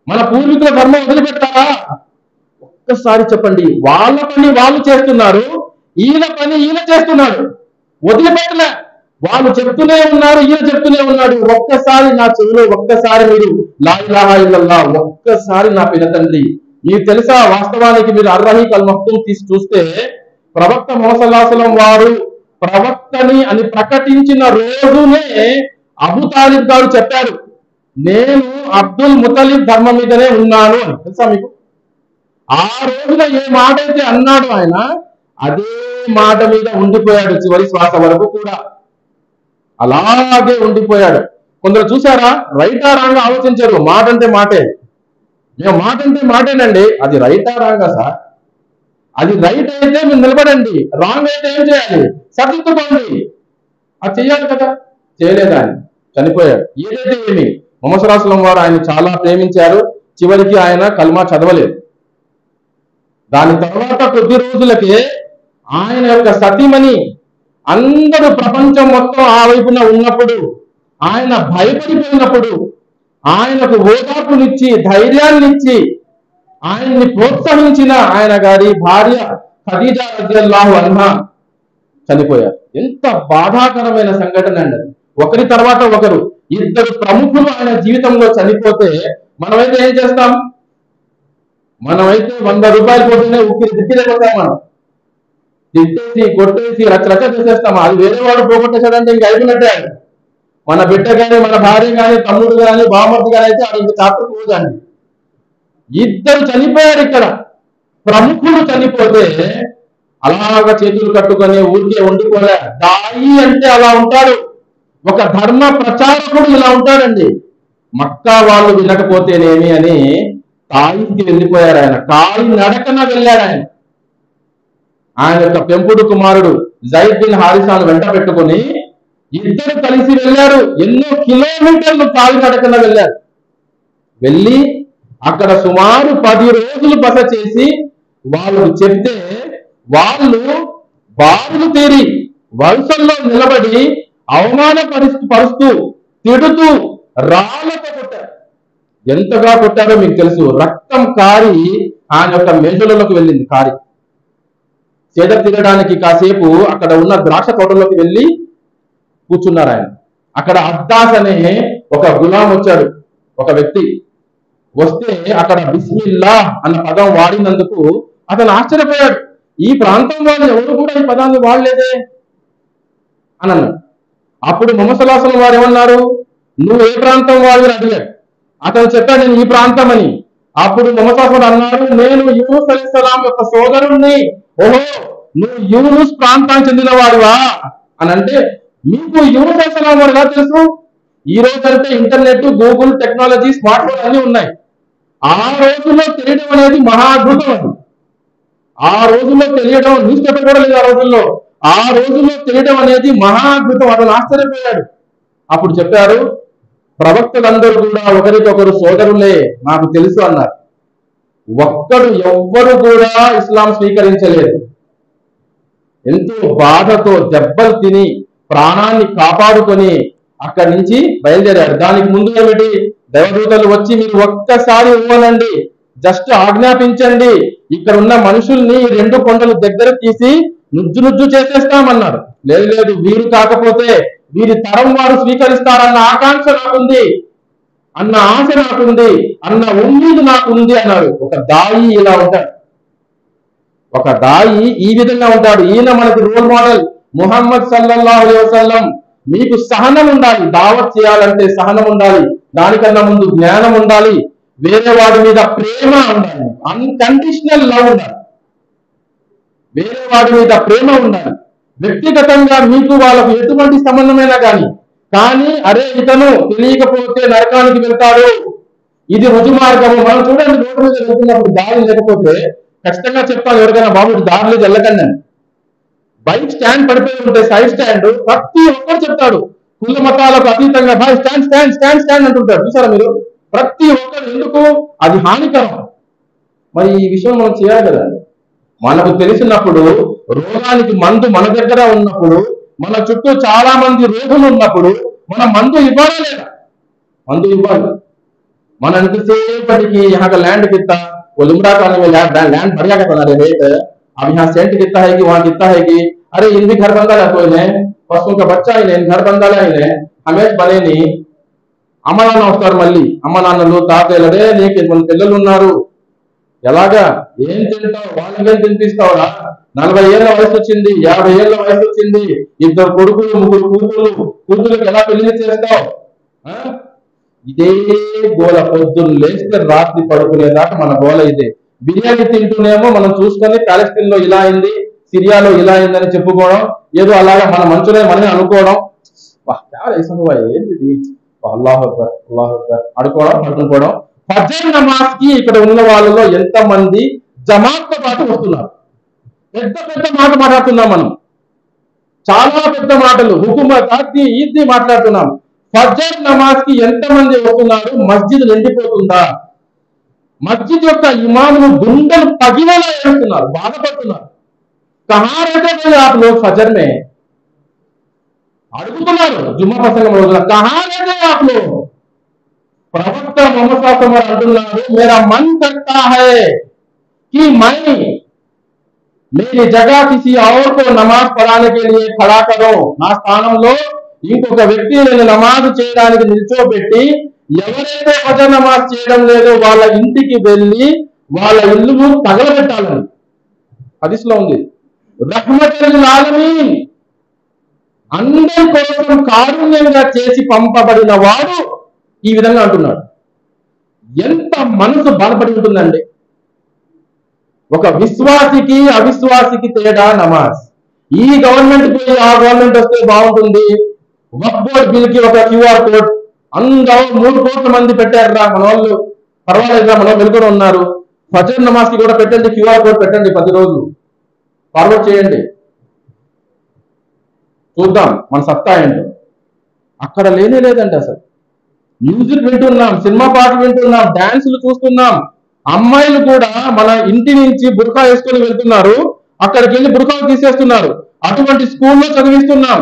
మన పూర్వీకుల ధర్మం వదిలిపెట్టారా? ఒక్కసారి చెప్పండి. వాళ్ళ పని వాళ్ళు చేస్తున్నారు, ఈయన పని ఈయన చేస్తున్నాడు, వదిలిపెట్టలే. వాళ్ళు చెప్తూనే ఉన్నారు, ఈయన చెప్తూనే ఉన్నాడు. ఒక్కసారి నా చెవిలో ఒక్కసారి మీరు లా ఇలాహా ఇల్లల్లాహ్, ఒక్కసారి నా పిన తండ్రి, మీకు తెలుసా వాస్తవానికి మీరు అర్-రహీక్ అల్-మక్తూమ్ తీసి చూస్తే ప్రవక్త ముహమ్మద్ సల్లల్లాహు అలైహి వసల్లం వారు ప్రవక్తని అని ప్రకటించిన రోజునే అబూ తాలిబ్ గారు చెప్పారు, నేను అబ్దుల్ ముతలిబ్ ధర్మం మీదనే ఉన్నాను అని. తెలుసా మీకు? ఆ రోజున ఏ మాట అయితే అన్నాడు ఆయన, అదే మాట మీద ఉండిపోయాడు చివరి శ్వాస వరకు కూడా, అలాగే ఉండిపోయాడు. కొందరు చూసారా, రైటా రాంగా ఆలోచించారు. మాట అంటే మాటే, మేము మాట అంటే మాటేనండి, అది రైటా రాంగా సార్, అది రైట్ అయితే మీరు నిలబడండి, రాంగ్ అయితే ఏం చేయాలి, సరిదిద్దుకోండి. అది చెయ్యాలి కదా, చేయలేదు, ఆయన చనిపోయాడు. ఏదైతే ఏమి, ముహమ్మద్ సల్లల్లాహు అలైహి వసల్లం వారు ఆయన చాలా ప్రేమించారు. చివరికి ఆయన కల్మా చదవలేదు. దాని తర్వాత కొద్ది రోజులకే ఆయన యొక్క సతీమణి, అందరూ ప్రపంచం మొత్తం ఆ వైపున ఉన్నప్పుడు, ఆయన భయపడిపోయినప్పుడు ఆయనకు ఓదార్పునిచ్చి ధైర్యాన్నిచ్చి ఆయన్ని ప్రోత్సహించిన ఆయన గారి భార్య ఖదీజా రదియల్లాహు అన్హా చనిపోయారు. ఎంత బాధాకరమైన సంఘటన అండి. ఒకరి తర్వాత ఒకరు, ఇద్దరు ప్రముఖులు ఆయన జీవితంలో చనిపోతే మనమైతే ఏం చేస్తాం, మనమైతే 100 రూపాయలు పోతేనే ఉక్కిరి దిక్కిలేకపోతాం, మనం తిట్టేసి కొట్టేసి రచ్చ చేసేస్తాం. అది వేరే వాడు పోగొట్టేసాడంటే ఇంక అయిపోయినట్టే. మన బిడ్డ కానీ, మన భార్య కానీ, తమ్ముడు కానీ, బామర్ది కానీ అయితే అది ఇంక చాప్టర్ పోదండి. ఇద్దరు చనిపోయారు ఇక్కడ, ప్రముఖులు చనిపోతే అలాగా చేతులు కట్టుకొని ఊరికే ఉండిపోలే. దాయి అంటే అలా ఉంటాడు, ఒక ధర్మ ప్రచారకుడు ఇలా ఉంటాడండి. మక్కా వాళ్ళు వినకపోతేనేమి అని తాయికి వెళ్ళిపోయారు. ఆయన కాలి నడకన వెళ్ళాడు. ఆయన యొక్క పెంపుడు కుమారుడు జైద్ బిన్ హారిసాను వెంట పెట్టుకుని ఇద్దరు కలిసి వెళ్ళారు. ఎన్నో కిలోమీటర్లు కాలి నడకన వెళ్ళారు. వెళ్ళి అక్కడ సుమారు 10 రోజులు బస చేసి వాళ్ళు చెప్తే వాళ్ళు బారులు తీరి వరుసల్లో నిలబడి అవమానపరుస్తూ తిడుతూ రాళ్లతో కొట్టారు. ఎంతగా కొట్టారో మీకు తెలుసు. రక్తం కారి ఆయన యొక్క మేజులలోకి వెళ్ళింది. కారి సేద తిరగడానికి కాసేపు అక్కడ ఉన్న ద్రాక్ష తోటలోకి వెళ్ళి కూర్చున్నారు ఆయన. అక్కడ అద్దాస్ అనే ఒక గులాం వచ్చాడు, ఒక వ్యక్తి వస్తే అక్కడ బిస్మిల్లా అన్న పదం వాడినందుకు అతను ఆశ్చర్యపోయాడు. ఈ ప్రాంతం వాళ్ళు ఎవరు కూడా ఈ పదాన్ని వాడలేదే అని అన్నాడు. అప్పుడు ముహమ్మద్ సల్లల్లాహు అలైహి వసల్లం వారు ఏమన్నారు, నువ్వు ఏ ప్రాంతం వాళ్ళు అని అడిగాడు. అతను చెప్పాడు, నేను ఈ ప్రాంతం అని. అప్పుడు ముహమ్మద్ సల్లల్లాహు అలైహి వసల్లం అన్నారు, నేను యూనుస్ అలైహిస్సలాం యొక్క సోదరుణ్ణి. ఓహో, నువ్వు యూనుస్ ప్రాంతానికి చెందిన వాడివా అని అంటే, మీకు యూనుస్ అలైహిస్సలాం వారు ఎలా తెలుసు? ఈ రోజు అంటే internet, Google, technology, smart phone అన్ని ఉన్నాయి. ఆ రోజుల్లో తెలియడం అనేది మహా అద్భుతం. అది ఆ రోజుల్లో తెలియడం, న్యూస్ పేపర్ కూడా లేదు ఆ రోజుల్లో. ఆ రోజుల్లో తెలియడం అనేది మహాద్భుతం. అతను ఆశ్చర్యపోయాడు. అప్పుడు చెప్పారు, ప్రవక్తలందరూ కూడా ఒకరికొకరు సోదరులే, నాకు తెలుసు అన్నారు. ఎవ్వరు కూడా ఇస్లాం స్వీకరించలేదు. ఎంతో బాధతో దెబ్బలు తిని ప్రాణాన్ని కాపాడుకొని అక్కడి నుంచి బయలుదేరారు. దానికి ముందు ఏమిటి, దైవదూతలు వచ్చి మీరు ఒక్కసారి ఇవ్వనండి, జస్ట్ ఆజ్ఞాపించండి, ఇక్కడ ఉన్న మనుషుల్ని 2 కొండలు దగ్గర తీసి నుజ్జు చేసేస్తామన్నారు. లేదు, వీరు కాకపోతే వీరి తరం వారు స్వీకరిస్తారన్న ఆకాంక్ష నాకుంది, అన్న ఆశ నాకుంది, అన్న ఉమ్మీదు నాకుంది అన్నారు. ఒక దాయి ఇలా ఉంటాడు, ఒక దాయి ఈ విధంగా ఉంటాడు. ఈయన మనకి రోల్ మోడల్ ముహమ్మద్ సల్లల్లాహు అలైహి వసల్లం. మీకు సహనం ఉండాలి, దావత్ చేయాలంటే సహనం ఉండాలి, దానికన్నా ముందు జ్ఞానం ఉండాలి, వేరే వాడి మీద ప్రేమ ఉండాలి, అన్కండిషనల్ లవ్ ఉండాలి, వేరే వాడి మీద ప్రేమ ఉండాలి. వ్యక్తిగతంగా మీకు వాళ్ళకు ఎటువంటి సంబంధమైనా కానీ అరే ఇతను తెలియకపోతే నరకానికి వెళ్తాడు, ఇది రుజు మార్గము. మనం చూడండి, రోడ్డు మీద వెళ్తున్నప్పుడు దారి లేకపోతే ఖచ్చితంగా చెప్తాను ఎవరికైనా, బాబు దారిలో వెళ్ళకండి అని. బైక్ స్టాండ్ పడిపోయి ఉంటే సైడ్ స్టాండ్ ప్రతి ఒక్కరు చెప్తాడు, కుల మతాలకు అతీతంగా బాయ్ స్టాండ్ స్టాండ్ స్టాండ్ స్టాండ్ అంటుంటారు. చూసారా మీరు? ప్రతి ఒక్కరు. ఎందుకు? అది హానికరం. మరి ఈ విషయం మనం చేయాలి కదండి. మనకు తెలిసినప్పుడు, రోగానికి మందు మన దగ్గర ఉన్నప్పుడు, మన చుట్టూ చాలా మంది రోగులు ఉన్నప్పుడు మనం మందు ఇవ్వాలా లేదా? మందు ఇవ్వాలి. మన ఎంతసేపటికి यहाँ का लैंड कितना, वो लिमरा कॉलोनी में लैंड बढ़िया का बना रहे रेट, अब यहाँ सेंट कितना है कि वहां कितना है कि अरे इन भी घर बंदा कोई ने पशुओं का बच्चा ही नहीं घर बंदा ही हमें बने नहीं అమ్మ నాన్న వస్తారు. మళ్ళీ అమ్మ నాన్నలు తాతయ్యలే నీకు మన పిల్లలు ఉన్నారు, ఎలాగా ఏం తింటావు, వాళ్ళకేం తినిపిస్తావురా? 40 ఏళ్ళ వయసు వచ్చింది, 50 ఏళ్ళ వయసు వచ్చింది, 2 కొడుకులు 3 కూతుళ్ళకి ఎలా పెళ్లి చేస్తావు? ఇదే గోల. పొద్దున్న లేస్తే రాత్రి పడుకునేదాకా మన గోల ఇదే. బిర్యానీ తింటూనేమో మనం చూసుకొని ప్యాలెస్టైన్ లో ఇలా అయింది, సిరియాలో ఇలా అయిందని చెప్పుకోవడం, ఏదో అలాగా మన మంచులే మనమే అనుకోవడం. ఏంటిది? అల్లాహ్ అక్బర్ అల్లాహ్ అక్బర్ అనుకోవడం, పడుకోవడం. ఫజర్ నమాజ్ కి ఇక్కడ ఉన్న వాళ్ళలో ఎంతమంది జమాత్తో పాటు వస్తున్నారు? పెద్ద మాట మాట్లాడుతున్నాం మనం, చాలా పెద్ద మాటలు, హుకుమత్ అది ఇది మాట్లాడుతున్నాం. ఫజర్ నమాజ్ కి ఎంతమంది వస్తున్నారు? మస్జిద్ నిండిపోతుందా? మస్జిద్ యొక్క ఇమాములు గుండెలు పగిలేలా ఏడుస్తున్నారు, బాధపడుతున్నారు. కహా रहते थे आप लोग ఫజర్ మే? అడుగుతున్నారు జుమ్మా ప్రసంగం రోజున, కహా रहते आप लोग? ప్రవక్త మొహమ్మద్ సల్లల్లాహు అలైహి వసల్లం అంటున్నారు, मेरा मन करता है कि मैं मेरी जगह किसी और को नमाज पढ़ाने के लिए खड़ा करो. నా స్థానంలో ఇంకొక వ్యక్తి నేను నమాజ్ చేయడానికి నిల్చోబెట్టి, ఎవరైతే ఫజర్ నమాజ్ చేయడం లేదో వాళ్ళ ఇంటికి వెళ్ళి వాళ్ళ ఇల్లును తగలబెట్టాలని హదీస్లో ఉంది. రహ్మతుల్ ఆలమీన్, అందరి కోసం కారుణ్యంగా చేసి పంపబడిన వాడు ఈ విధంగా అంటున్నాడు. ఎంత మనసు బాధపడి ఉంటుందండి. ఒక విశ్వాసికి అవిశ్వాసికి తేడా నమాజ్. ఈ గవర్నమెంట్ పోయి ఆ గవర్నమెంట్ వస్తే బాగుంటుంది, వక్ఫ్ బోర్డ్ బిల్ కి ఒక క్యూఆర్ కోడ్, అందరూ 3 కోట్ల మంది పెట్టారురా మన వాళ్ళు, పర్వాలేదురా మన వాళ్ళు వెనుకొని ఉన్నారు. ఫజర్ నమాజ్ కి కూడా పెట్టండి, క్యూఆర్ కోడ్ పెట్టండి, 10 రోజులు ఫార్వర్డ్ చేయండి, చూద్దాం మన సత్తా ఏంటో. అక్కడ లేదండి అసలు. మ్యూజిక్ వింటున్నాం, సినిమా పాటలు వింటున్నాం, డాన్సులు చూస్తున్నాం. అమ్మాయిలు కూడా మన ఇంటి నుంచి బుర్కా వేసుకొని వెళ్తున్నారు, అక్కడికి వెళ్ళి బుర్కాలు తీసేస్తున్నారు. అటువంటి స్కూల్లో చదివిస్తున్నాం,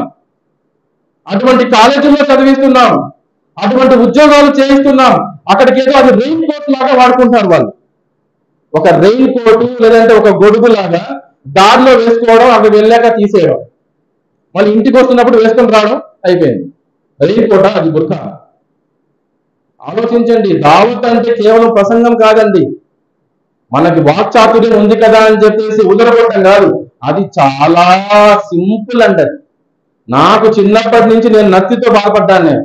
అటువంటి కాలేజీల్లో చదివిస్తున్నాం, అటువంటి ఉద్యోగాలు చేయిస్తున్నాం. అక్కడికి ఏదో అది రెయిన్ కోట్ లాగా వాడుకుంటారు వాళ్ళు. ఒక రెయిన్ కోట్ లేదంటే ఒక గొడుగు లాగా దారిలో వేసుకోవడం, అక్కడ వెళ్ళాక తీసేయడం, మళ్ళీ ఇంటికి వస్తున్నప్పుడు వేసుకొని రావడం, అయిపోయింది. రెయిన్ కోట, అది బుర్కా. ఆలోచించండి, దావత్ అంటే కేవలం ప్రసంగం కాదండి. మనకి వాక్చాతుర్యం ఉంది కదా అని చెప్పేసి ఉదరగొట్టం కాదు, అది చాలా సింపుల్ అండి. నాకు చిన్నప్పటి నుంచి నేను నత్తితో బాధపడ్డాను.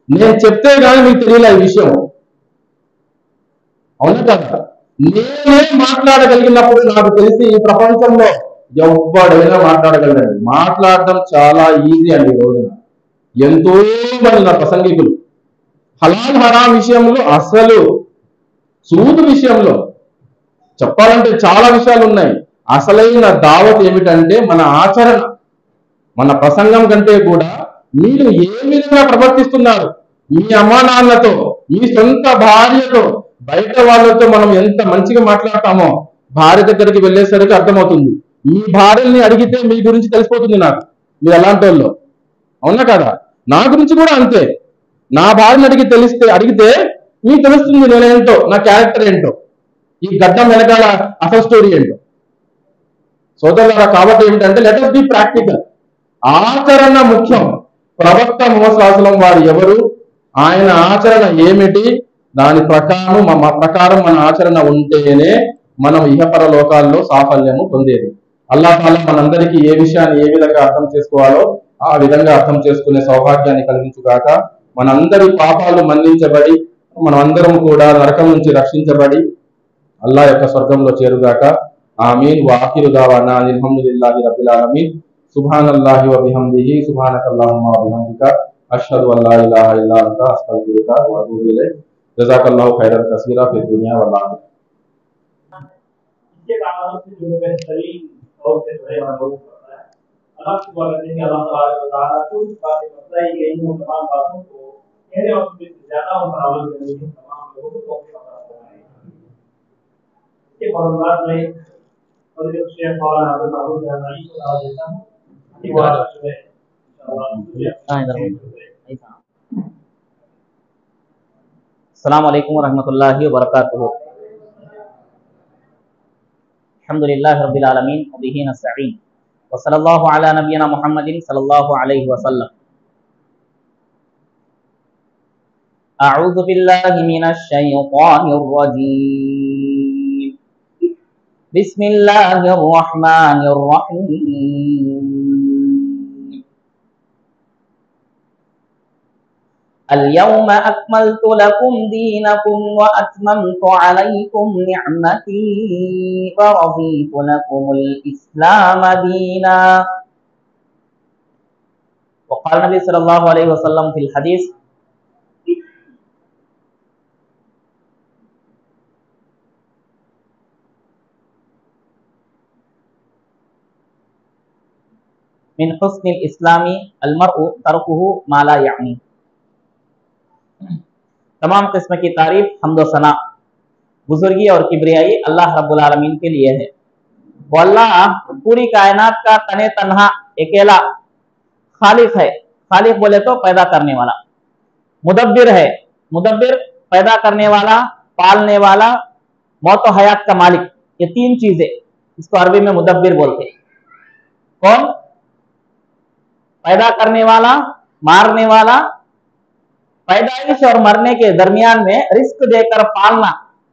నేను చెప్తే కానీ మీకు తెలియలే ఈ విషయం, అవును కదా? నేనే మాట్లాడగలిగినప్పుడు నాకు తెలిసి ఈ ప్రపంచంలో ఎవడైనా మాట్లాడగలరండి. మాట్లాడడం చాలా ఈజీ అండి. ఈ రోజున ఎంతో మంది నా ప్రసంగికులు హలాల్ హరాం విషయంలో, అసలు సూదు విషయంలో చెప్పాలంటే చాలా విషయాలు ఉన్నాయి. అసలైన దావత్ ఏమిటంటే మన ఆచరణ. మన ప్రసంగం కంటే కూడా మీరు ఏ విధంగా ప్రవర్తిస్తున్నారు, మీ అమ్మా నాన్నలతో, మీ సొంత భార్యతో, బయట వాళ్ళతో మనం ఎంత మంచిగా మాట్లాడతామో భార్య దగ్గరికి వెళ్ళేసరికి అర్థమవుతుంది. మీ భార్యల్ని అడిగితే మీ గురించి తెలిసిపోతుంది నాకు, మీరు ఎలాంటి వాళ్ళు. అవునా కదా? నా గురించి కూడా అంతే. నా భార్యను అడిగితే మీకు తెలుస్తుంది నేనేంటో, నా క్యారెక్టర్ ఏంటో, ఈ గడ్డం వెనకాల అసలు స్టోరీ ఏంటో. సోదరులారా, కాబట్టి ఏమిటంటే లెట్ us బి ప్రాక్టికల్. ఆచరణ ముఖ్యం. ప్రవక్త ముహమ్మద్ వారు ఎవరు, ఆయన ఆచరణ ఏమిటి, దాని ప్రకారం మన ఆచరణ ఉంటేనే మనం ఇహపర లోకాల్లో సాఫల్యము పొందేది. అల్లాహ్ తాలా మనందరికీ ఏ విషయాన్ని ఏ విధంగా అర్థం చేసుకోవాలో ఆ విధంగా అర్థం చేసుకునే సౌభాగ్యాన్ని కలిగించుగాక. మనందరి పాపాలు మన్నించబడి మనమందరం కూడా నరకం నుంచి రక్షించబడి అల్లాహ్ యొక్క స్వర్గంలో చేరుగాక. ఆమీన్. వాఖిరు దావానా అల్హమ్దులిల్లాహి రబ్బిల్ ఆలమీన్. సుబ్హానల్లాహి వ బిహమ్దిహి సుబ్హానకల్లాహుమ్మా వ బిహమ్దిక అష్హదు అల్లా ఇలాహా ఇల్లా అంత అస్తగ్ఫిరుక వ అతూబు ఇలైక్. జజాకల్లాహు ఖైరన్ కసీరా ఫిద్ దునియా వల్ ఆఖిరah. इसके कारण से जो बेहतरीन और से बड़े लोग करता है अल्लाह सुब्हानहू व तआला जो बातें बताई गई हैं तमाम बातों को कहने और से ज्यादा उन पर अमल करने की तमाम लोगों को तौफीक अता फरमाए। इसके बाद में और जो शेख मौलाना अब्दुल महमूद जानाई को दावत देता हूं कि वो आज सुबह इंशाअल्लाह। अस्सलामु अलैकुम व रहमतुल्लाहि व बरकातुहू। अल्हम्दुलिल्लाहि रब्बिल आलमीन व बिही नस्तईन व सल्लल्लाहु अला नबियना मुहम्मदिन सल्लल्लाहु अलैहि वसल्लम। अऊज़ु बिल्लाहि मिनश शैतानिर रजीम। बिस्मिल्लाहिर रहमानिर रहीम। اليوم أكملت لكم دينكم وأتممت عليكم نعمتي ورضيت لكم الإسلام دينا. وقال النبي صلى الله عليه وسلم في الحديث من حسن الإسلام المرء تركه ما لا يعني। तमाम किस्म की तारीफ हम्द सना बुजुर्गी और किब्रियाई अल्लाह रब्बुल आलमीन के लिए है। वो अल्लाह पूरी कायनात का तने तन्हा अकेला खालिक है। खालिक बोले तो पैदा करने वाला। मुदब्बिर है, मुदब्बिर पैदा करने वाला, पालने वाला, मौत और हयात का मालिक। ये तीन चीजें इसको अरबी में मुदब्बिर बोलते हैं। कौन? पैदा करने वाला, मारने वाला, पैदाइश और मरने के दरमियान में रिस्क देकर पालना,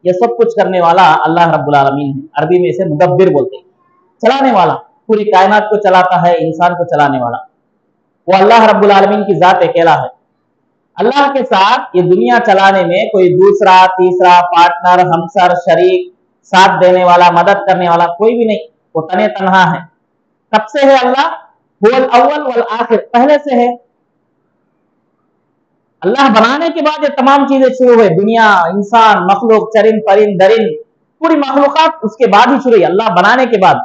ये सब कुछ करने वाला अल्लाह रब्बुल आलमीन है। अरबी में इसे मुदब्बिर बोलते हैं। चलाने वाला, पूरी कायनात को चलाता है, इंसान को चलाने वाला वो अल्लाह रब्बुल आलमीन की जात अकेला है। अल्लाह के साथ ये दुनिया चलाने में कोई दूसरा, तीसरा, पार्टनर, हमसर, शरीक, साथ देने वाला, मदद करने वाला कोई भी नहीं। वो तने तन्हा है। कब से है अल्लाह? हुवल अव्वल वल आखिर, पहले से है। अल्लाह बनाने के बाद ये तमाम चीजें शुरू हुई। दुनिया, इंसान, मखलूक, चरिंद परिंद दरिंद, पूरी मखलूकात उसके बाद ही शुरू हुई, अल्लाह बनाने के बाद।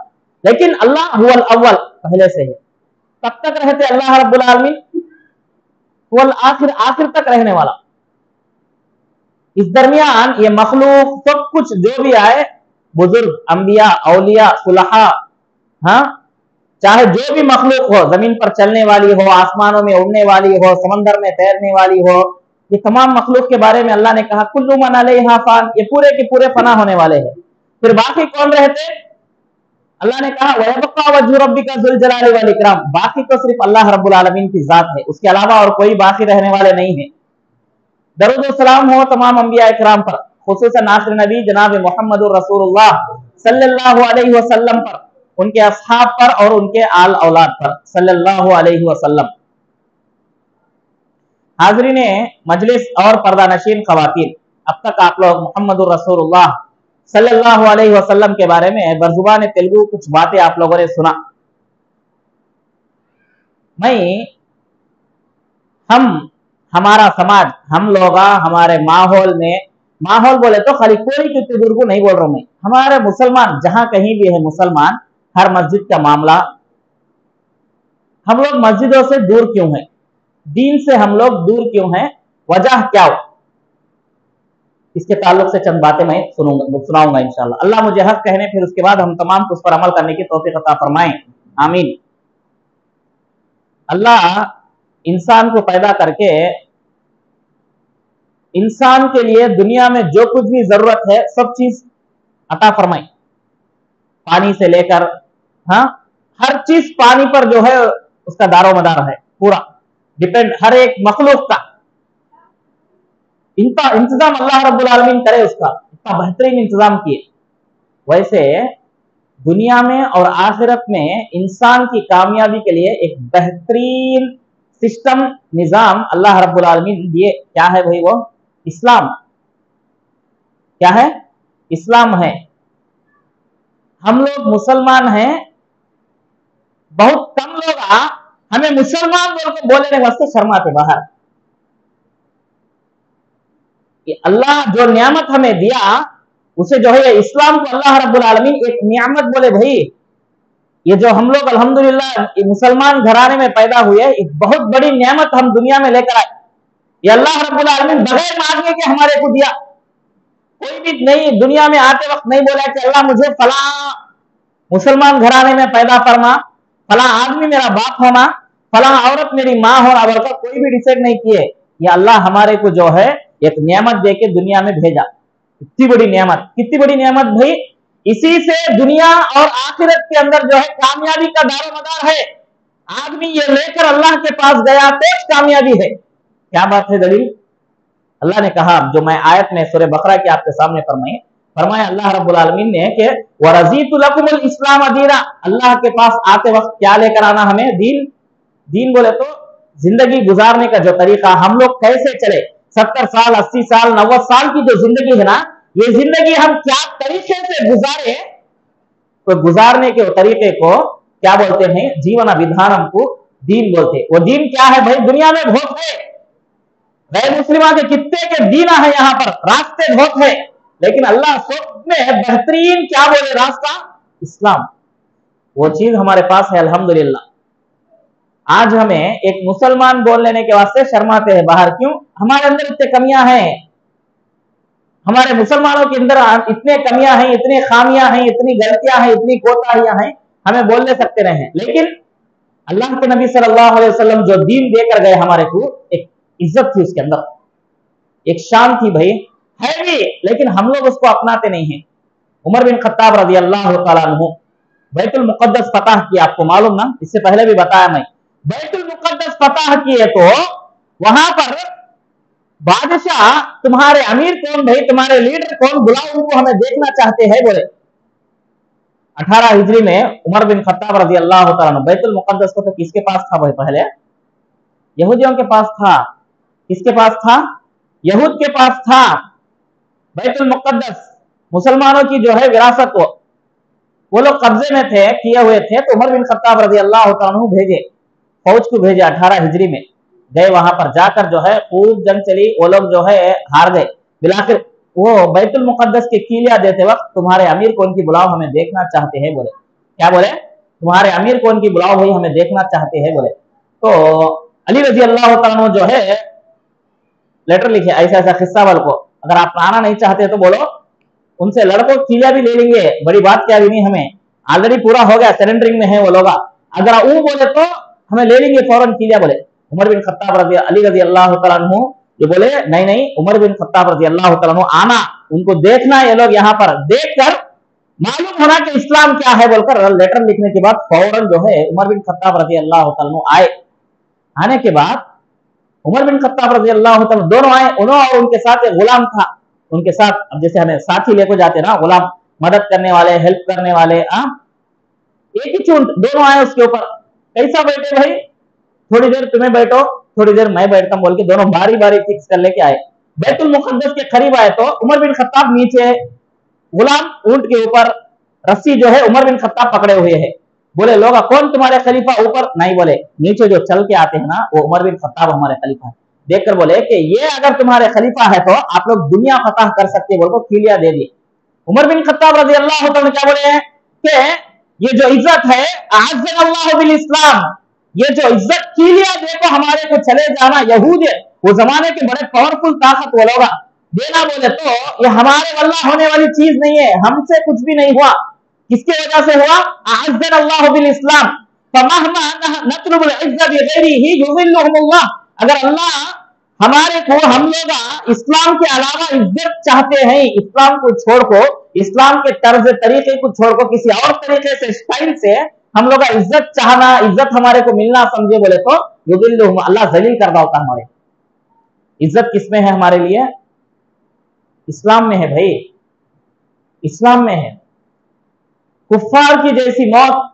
लेकिन अल्लाह हुवल अव्वल, पहले से है। कब तक रहते अल्लाह रब्बुल आलमीन? हुवल आखिर, आखिर तक रहने वाला। इस दरमियान ये मखलूक सब कुछ जो भी आए, बुजुर्ग, अंबिया, औलिया, सुलहा, हाँ, चाहे जो भी मखलूक हो, जमीन पर चलने वाली हो, आसमानों में उड़ने वाली हो, समंदर में तैरने वाली हो, ये तमाम मखलूक के बारे में अल्लाह ने कहा कुल्लु मन अलैहा फान, ये पूरे के पूरे फना होने वाले हैं। फिर बाकी कौन रहते? अल्लाह ने कहा वयबका वजहु रब्बिका ज़ुल जलाली वल इकराम, बाकी तो सिर्फ अल्लाह रब्बुल आलमीन की जात है, उसके अलावा और कोई बाकी रहने वाले नहीं है। दरूद व सलाम हो तमाम अंबिया इकराम पर, खुसूसन आखिरी नबी जनाब मुहम्मदुर रसूलुल्लाह सल्लल्लाहु अलैहि वसल्लम पर, उनके असहाब पर और उनके आल औलाद पर सल्लल्लाहु अलैहि वसल्लम। हाज़रीने मजलिस और पर्दा नशीन ख़वातीन, अब तक आप लोग मुहम्मदुर रसूलुल्लाह सल्लल्लाहु अलैहि वसल्लम के बारे में बरजुबान तेलुगु कुछ बातें आप लोगों ने सुना। हमारा समाज, हम लोग हमारे माहौल में, माहौल बोले तो खाली कोई की बुजुर्ग नहीं बोल रहा हूं मैं, हमारे मुसलमान जहां कहीं भी है मुसलमान, हर मस्जिद का मामला, हम लोग मस्जिदों से दूर क्यों हैं, दीन से हम लोग दूर क्यों हैं, वजह क्या हो? इसके ताल्लुक से चंद बातें मैं सुनाऊंगा इंशाअल्लाह। अल्लाह मुझे हक कहने, फिर उसके बाद हम तमाम को उस पर अमल करने की तौफीक अता फरमाएं, आमीन। अल्लाह इंसान को पैदा करके इंसान के लिए दुनिया में जो कुछ भी जरूरत है सब चीज अता फरमाई, पानी से लेकर, हाँ, हर चीज पानी पर जो है उसका दारो मदार है, पूरा डिपेंड, हर एक मखलूक का इनका इंतजाम अल्लाह रब्बुल आलमीन करे, उसका इतना बेहतरीन इंतजाम किए। वैसे दुनिया में और आखिरत में इंसान की कामयाबी के लिए एक बेहतरीन सिस्टम, निजाम अल्लाह रब्बुल आलमीन दिए। क्या है भाई? वो इस्लाम। क्या है? इस्लाम है। हम लोग मुसलमान हैं, बहुत कम लोग हमें मुसलमान बोलकर बोलने के वास्ते शर्माते बाहर। कि अल्लाह जो नियामत हमें दिया उसे जो है इस्लाम को अल्लाह रब्बुल आलमीन एक नियामत बोले। भाई ये जो हम लोग अल्हम्दुलिल्लाह मुसलमान घराने में पैदा हुए, एक बहुत बड़ी नियामत हम दुनिया में लेकर आए। ये अल्लाह रब्बुल आलमीन बगैर मांगने के हमारे को दिया। कोई भी नहीं दुनिया में आते वक्त नहीं बोला कि अल्लाह मुझे फला मुसलमान घराने में पैदा फरमा, फला आदमी मेरा बाप होना, फला औरत मेरी माँ होना, बल्कि कोई भी डिसाइड नहीं किए। ये अल्लाह हमारे को जो है एक नियामत देके दुनिया में भेजा। कितनी बड़ी नियामत, कितनी बड़ी नियामत भाई। इसी से दुनिया और आखिरत के अंदर जो है कामयाबी का दारोमदार है। आदमी ये लेकर अल्लाह के पास गया तो कामयाबी है। क्या बात है दलील? अल्लाह ने कहा, जो मैं आयत में सूरह बकरा की आपके सामने फरमाया अल्लाह रब्बुल आलमीन ने कि वरज़ीतु लकुमुल इस्लाम दीना। अल्लाह के पास आते वक्त क्या लेकर आना हमें? दीन। दीन बोले तो जिंदगी गुजारने का जो तरीका, हम लोग कैसे चले, 70 साल 80 साल 90 साल की जो जिंदगी है ना, ये जिंदगी हम क्या तरीके से गुजारे, तो गुजारने के तरीके को क्या बोलते हैं? जीवन विधानम को दीन बोलते। वो दीन क्या है भाई? दुनिया में बहुत है, गैर मुस्लिमा के कितने के दीना है, यहाँ पर रास्ते बहुत है, लेकिन अल्लाह सब में बेहतरीन क्या बोले रास्ता? इस्लाम। वो चीज हमारे पास है अल्हम्दुलिल्लाह। आज हमें एक मुसलमान बोल लेने के वास्ते शर्माते हैं बाहर। क्यों? हमारे अंदर इतने कमियां हैं, हमारे मुसलमानों के अंदर इतने कमियां हैं, इतनी खामियां हैं, इतनी गलतियां हैं, इतनी कोताहियां हैं, हमें बोलने सकते रहे। लेकिन अल्लाह के नबी सल्लल्लाहु अलैहि वसल्लम जो दीन देकर गए हमारे को, एक इज्जत थी उसके अंदर, एक शान थी भाई, है भी, लेकिन हम लोग उसको अपनाते नहीं हैं। उमर बिन खत्ताब रज़ी अल्लाह तआला अन्हु बैतुल मुक़द्दस फतह किया, आपको मालूम ना, इससे पहले भी बताया मैं। बैतुल मुक़द्दस फतह किए तो वहां पर बादशाह, तुम्हारे अमीर कौन भाई, तुम्हारे लीडर कौन, बुलाओ उनको, हमें देखना चाहते हैं बोले। 18 हिजरी में उमर बिन खत्ताब रज़ी अल्लाह तआला अन्हु बैतुल मुक़द्दस को तो किसके पास था भाई? पहले यहूदियों के पास था। किसके पास था? यहूद के पास था। बैतुल मुक़द्दस मुसलमानों की जो है विरासत, वो लोग कब्जे में थे, किए हुए थे। तो उमर बिन खत्ताब रज़ी अल्लाह तआला अन्हु भेजे, फौज को भेजे। 18 हिजरी में गए, वहां पर जाकर जो है खूब जंग चली, वो लोग जो है हार गए। बिलाखिर वो बैतुल मुक़द्दस की कीलियां देते वक्त, तुम्हारे अमीर कौन की बुलाओ, हमें देखना चाहते हैं बोले। क्या बोले? तुम्हारे अमीर कौन की बुलाओ भाई, हमें देखना चाहते हैं बोले। तो अली रज़ी अल्लाह तआला अन्हु जो है लेटर लिखे, ऐसा ऐसा किस्सा वाल को, अगर आप आना नहीं चाहते तो बोलो, उनसे लड़कों कीलिया भी ले लेंगे, बड़ी बात क्या भी नहीं, हमें ऑलरेडी पूरा हो गया, सरेंडरिंग में है वो लोग। अगर वो बोले तो हमें ले लेंगे फौरन कीलिया बोले। उमर बिन खत्ताब अली रज़ी अल्लाह तआला अन्हु जो बोले, नहीं नहीं, उमर बिन खत्ताब रज़ी अल्लाह तआला अन्हु आना, उनको देखना, ये लोग यहाँ पर देखकर मालूम होना कि इस्लाम क्या है बोलकर लेटर लिखने के बाद फौरन जो है उमर बिन खत्ताब रज़ी अल्लाह तआला अन्हु आए। आने के बाद उमर बिन खत्ताब रज़ी अल्लाह तआला दोनों आए, उन्होंने और उनके साथ एक गुलाम था उनके साथ। अब जैसे हमें साथी लेकर जाते ना, गुलाम, मदद करने वाले, हेल्प करने वाले, एक ही चूंट, दोनों आए उसके ऊपर। कैसा बैठे भाई? थोड़ी देर तुम्हें बैठो, थोड़ी देर मैं बैठता हूं बोल के दोनों बारी बारी फिक्स कर लेके आए। बैतुल मुक़द्दस के करीब आए तो उमर बिन खत्ताब नीचे, गुलाम ऊंट के ऊपर, रस्सी जो है उमर बिन खत्ताब पकड़े हुए है। बोले लोग कौन तुम्हारे खलीफा? ऊपर नहीं, बोले नीचे जो चल के आते हैं ना, वो उमर बिन खत्ताब हमारे खलीफा है। देखकर बोले कि ये अगर तुम्हारे खलीफा है तो आप लोग दुनिया फतह कर सकते, बोल को कीलिया दे दिए। उमर बिन खत्ताब रज़ी अल्लाह तआला क्या बोले हैं कि ये जो इज्जत है, अअज़्ज़ना अल्लाहु बिल इस्लाम, ये जो इज्जत की लिया देखो हमारे को चले जाना, यहूद वो जमाने के बड़े पावरफुल ताकत वो लोग देना बोले तो ये हमारे वल्ला होने वाली चीज नहीं है, हमसे कुछ भी नहीं हुआ। किसके वजह से हुआ? अअज़्ज़ना अल्लाह बिल इस्लाम फमहमा नतलुबुल इज्ज़त बिगैरिही युज़िल्लुहुमुल्लाह। अगर अल्लाह हमारे को, हम लोग इस्लाम के अलावा इज्जत चाहते हैं, इस्लाम को छोड़ को, इस्लाम के तर्ज तरीके को छोड़ को किसी और तरीके से, स्टाइल से हम लोग इज्जत चाहना, इज्जत हमारे को मिलना समझे बोले तो युज़िल्लुहुम, अल्लाह जलील कर देता है हमारे। इज्जत किसमें है हमारे लिए? इस्लाम में है भाई, इस्लाम में है। कुफ्फार की जैसी मौत,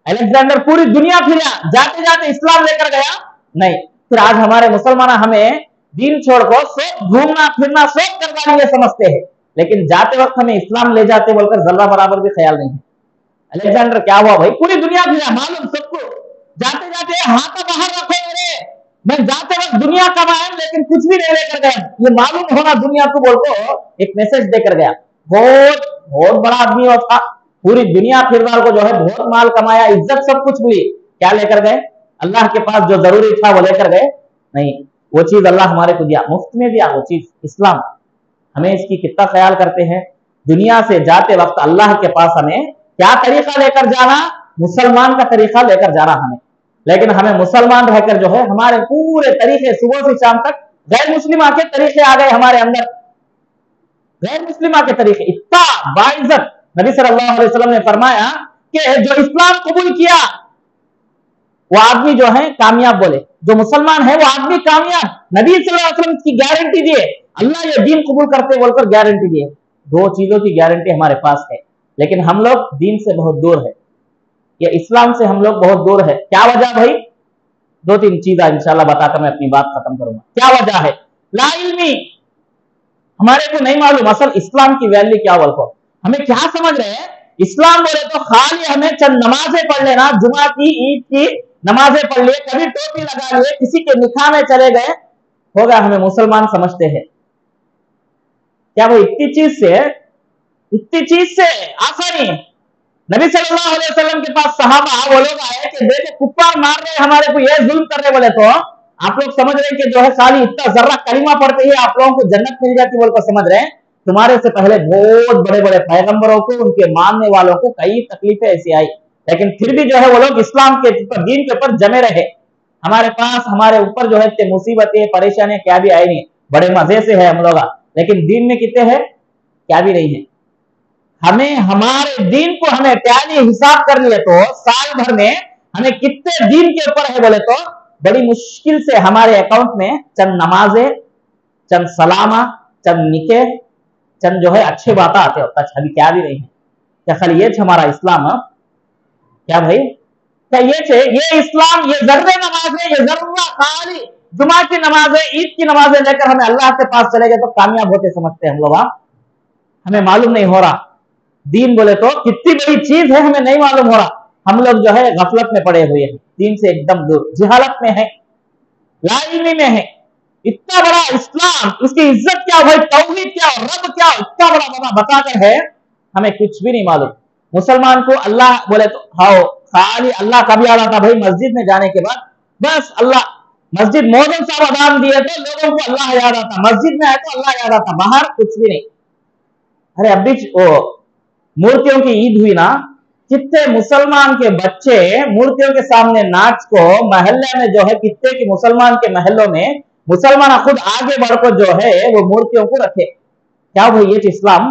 अलेक्जेंडर पूरी दुनिया फिरा, जाते जाते इस्लाम लेकर गया नहीं। फिर आज हमारे मुसलमान हमें दीन छोड़कर सब घूमना फिरना सब करवाने समझते हैं, लेकिन जाते वक्त हमें इस्लाम ले जाते बोलकर जर्रा बराबर भी ख्याल नहीं है। अलेक्जेंडर क्या हुआ भाई? पूरी दुनिया फिरा, मालूम सबको, जाते जाते हाथ बाहर रखो मेरे, मैं जाते वक्त दुनिया कमाया लेकिन कुछ भी नहीं लेकर गया, ये मालूम होना दुनिया को बोलकर एक मैसेज देकर गया। बहुत बहुत बड़ा आदमी वो था, पूरी दुनिया फिरवार को जो है बहुत माल कमाया, इज्जत सब कुछ मिली, क्या लेकर गए? अल्लाह के पास जो जरूरी था वो लेकर गए नहीं। वो चीज अल्लाह हमारे को दिया, मुफ्त में दिया वो चीज इस्लाम। हमें इसकी कितना ख्याल करते हैं? दुनिया से जाते वक्त अल्लाह के पास हमें क्या तरीका लेकर जाना? मुसलमान का तरीका लेकर जाना हमें। लेकिन हमें मुसलमान रहकर जो है हमारे पूरे तरीके सुबह से शाम तक गैर मुस्लिमा के तरीके आ गए हमारे अंदर, गैर मुस्लिमा के तरीके। इतना बाइज्जत नबी सल्लल्लाहु अलैहि वसल्लम ने फरमाया कि जो इस्लाम कबूल किया वो आदमी जो है कामयाब, बोले जो मुसलमान है वो आदमी कामयाब। नबी सल्लल्लाहु अलैहि वसल्लम की गारंटी दिए, अल्लाह ये दीन कबूल करते बोलकर गारंटी दिए। दो चीजों की गारंटी हमारे पास है, लेकिन हम लोग दीन से बहुत दूर है, ये इस्लाम से हम लोग बहुत दूर है। क्या वजह भाई? दो तीन चीजें इंशाल्लाह बताकर मैं अपनी बात खत्म करूंगा। क्या वजह है? ला इल्मी, हमारे को नहीं मालूम असल इस्लाम की वैल्यू क्या बोलकर। हमें क्या समझ रहे हैं? इस्लाम बोले तो खाली हमें चंद नमाजें पढ़ लेना, जुमा की, ईद की नमाजें पढ़ लिए, कभी टोपी लगा लिए, किसी के निकाह में चले गए, हो गया, हमें मुसलमान समझते हैं। क्या वो इतनी चीज से आसानी? नबी सल्लल्लाहु अलैहि वसल्लम के पास सहाबा वो लोग आए कि देखो कुफ्फार मार रहे हमारे को, ये जुल्म कर रहे, बोले तो आप लोग समझ रहे हैं कि जो है खाली इतना जर्रा कलिमा पढ़ते ही आप लोगों को जन्नत मिल जाती बोलकर समझ रहे हैं। तुम्हारे से पहले बहुत बड़े बड़े पैगंबरों को, उनके मानने वालों को कई तकलीफें ऐसी आई, लेकिन फिर भी जो है वो लोग इस्लाम के ऊपर, दीन के ऊपर जमे रहे। हमारे पास, हमारे ऊपर जो है मुसीबतें परेशानियां क्या भी आई नहीं, बड़े मजे से है हम लोग, लेकिन दीन में कितने हैं? क्या भी नहीं है। हमें हमारे दीन को हमें टैली हिसाब कर लिए तो साल भर में हमें कितने दीन के ऊपर है बोले तो बड़ी मुश्किल से हमारे अकाउंट में चंद नमाजें, चंद सलामा, चंद निके, चंद जो है अच्छे बातें आते होता, अभी क्या भी नहीं है। क्या खाली ये हमारा इस्लाम? क्या भाई? क्या ये इस्लाम, ये जर्रे नमाजें, ये जर्रा खाली जुमा की नमाजें, ईद की नमाजें लेकर हमें अल्लाह के पास चले गए तो कामयाब होते समझते हैं हम लोग। हमें मालूम नहीं हो रहा दीन बोले तो कितनी बड़ी चीज है, हमें नहीं मालूम हो रहा। हम लोग जो है गफलत में पड़े हुए हैं, दीन से एकदम दूर, जिहालत में है, लाइल्मी में है। इतना बड़ा इस्लाम, इसकी इज्जत क्या भाई, तौहीद क्या, रब क्या, इतना बड़ा बताकर है, हमें कुछ भी नहीं मालूम। मुसलमान को अल्लाह बोले तो हाँ, खाली अल्लाह कभी आ रहा था भाई, मस्जिद में जाने के बाद बस अल्लाह, मस्जिद मौजूद साहब अदान दिए तो लोगों को अल्लाह याद आता, मस्जिद में आए तो अल्लाह याद आता, बाहर कुछ भी नहीं। अरे अभी वो मूर्तियों की ईद हुई ना, कितने मुसलमान के बच्चे मूर्तियों के सामने नाच को, महल्ले में जो है कितने के मुसलमान के महलों में मुसलमान खुद आगे बढ़कर जो है वो मूर्तियों को रखे। क्या भाई ये इस्लाम?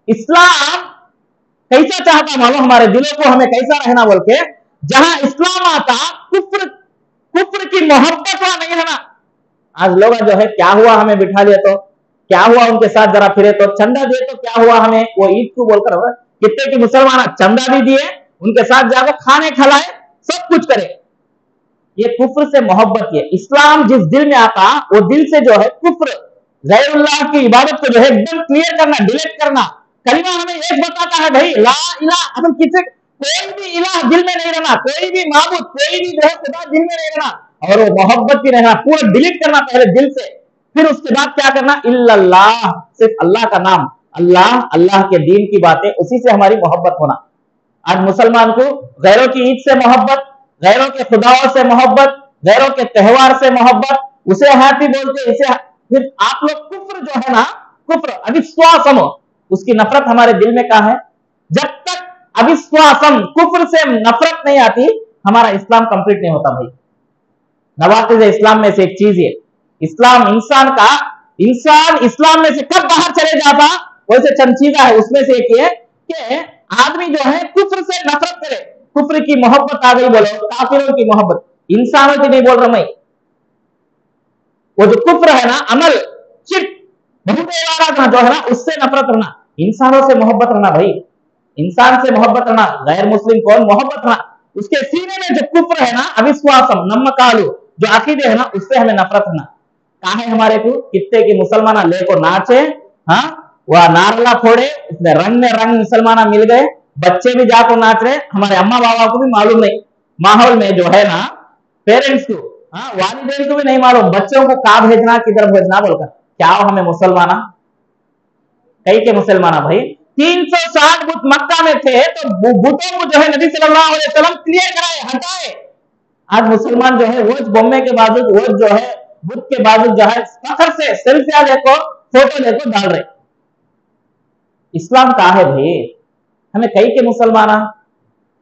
इस्लाम कैसा चाहता मालूम? हमारे दिलों को हमें कैसा रहना बोल के, जहां इस्लाम आता कुफ्र की मोहब्बत वहां नहीं रहना। आज लोग जो है क्या हुआ, हमें बिठा लिया तो क्या हुआ, उनके साथ जरा फिरे तो, चंदा दिए तो क्या हुआ, हमें वो ईद को बोलकर कितने के मुसलमान चंदा भी दिए, उनके साथ जाकर खाने खिलाए, सब कुछ करे। ये कुफ्र से मोहब्बत है। इस्लाम जिस दिल में आता वो दिल से जो है कुफ्र, गैरुल्लाह की इबादत को जो है एकदम क्लियर करना, डिलीट करना। कलिमा हमें एक बताता है भाई, ला इलाह, हम किसी कोई भी इलाह दिल में नहीं रहना, कोई भी माबूद, कोई भी जो है खुदा दिल में नहीं रहना, और वो मोहब्बत भी रहना, पूरा डिलीट करना पहले दिल से। फिर उसके बाद क्या करना? इल्लल्लाह, सिर्फ अल्लाह का नाम, अल्लाह, अल्लाह के दीन की बातें, उसी से हमारी मोहब्बत होना। आज मुसलमान को गैरों की ईद से मोहब्बत, गैरों के खुदाओं से मोहब्बत, गैरों के त्यौहार से मोहब्बत, उसे हैप्पी बोलते, इसे फिर आप लोग कुफ्र जो है ना, कुफ्र अविश्वासम, उसकी नफरत हमारे दिल में कहाँ है? जब तक अविश्वासम कुफ्र से नफरत नहीं आती, हमारा इस्लाम कंप्लीट नहीं होता भाई। नवाकिज़ इस्लाम में से एक चीज है, इस्लाम इंसान का, इंसान इस्लाम में से कब बाहर चले जाता, वैसे चंद चीजें है, उसमें से एक ये कि आदमी जो है कुफ्र से नफरत करे, कुफ्र की मोहब्बत आ गई, बोलो काफिरों की मोहब्बत, इंसानों की नहीं बोल रहा मैं। वो जो कुफ्र है ना, अमल, शिर्क, बहुदेवाराधना जो है ना, उससे नफरत रखना, इंसानों से मोहब्बत रखना भाई, इंसान से मोहब्बत रखना, गैर मुस्लिम कौन मोहब्बत रखना, उसके सीने में जो कुफ्र है ना, अविश्वासम नम्मकालू, जो अकीदे है ना, उससे हमें नफरत रखना। कहा है हमारे को कितने की मुसलमान ले को नाचे, हाँ वह नारला फोड़े, उसमें रंग में रंग मुसलमान मिल गए, बच्चे भी जाकर नाच रहे, हमारे अम्मा बाबा को भी मालूम नहीं, माहौल में जो है ना पेरेंट्स को, हाँ वालिदैन को भी नहीं मालूम, बच्चों को कहाँ भेजना किधर भेजना बोलकर, क्या हो हमें मुसलमाना, कई के मुसलमाना भाई। 360 बुत मक्का में थे, तो बुतों को जो है नबी सल्लल्लाहु अलैहि वसल्लम क्लियर कराए, हटाए। आज मुसलमान जो है वो बोम्बे के बावजूद, वो जो है बुत के बावजूद जो है फखर से सेल्फिया लेको, फोटो लेको डाल रहे। इस्लाम कहाँ है भाई? हमें कई के मुसलमान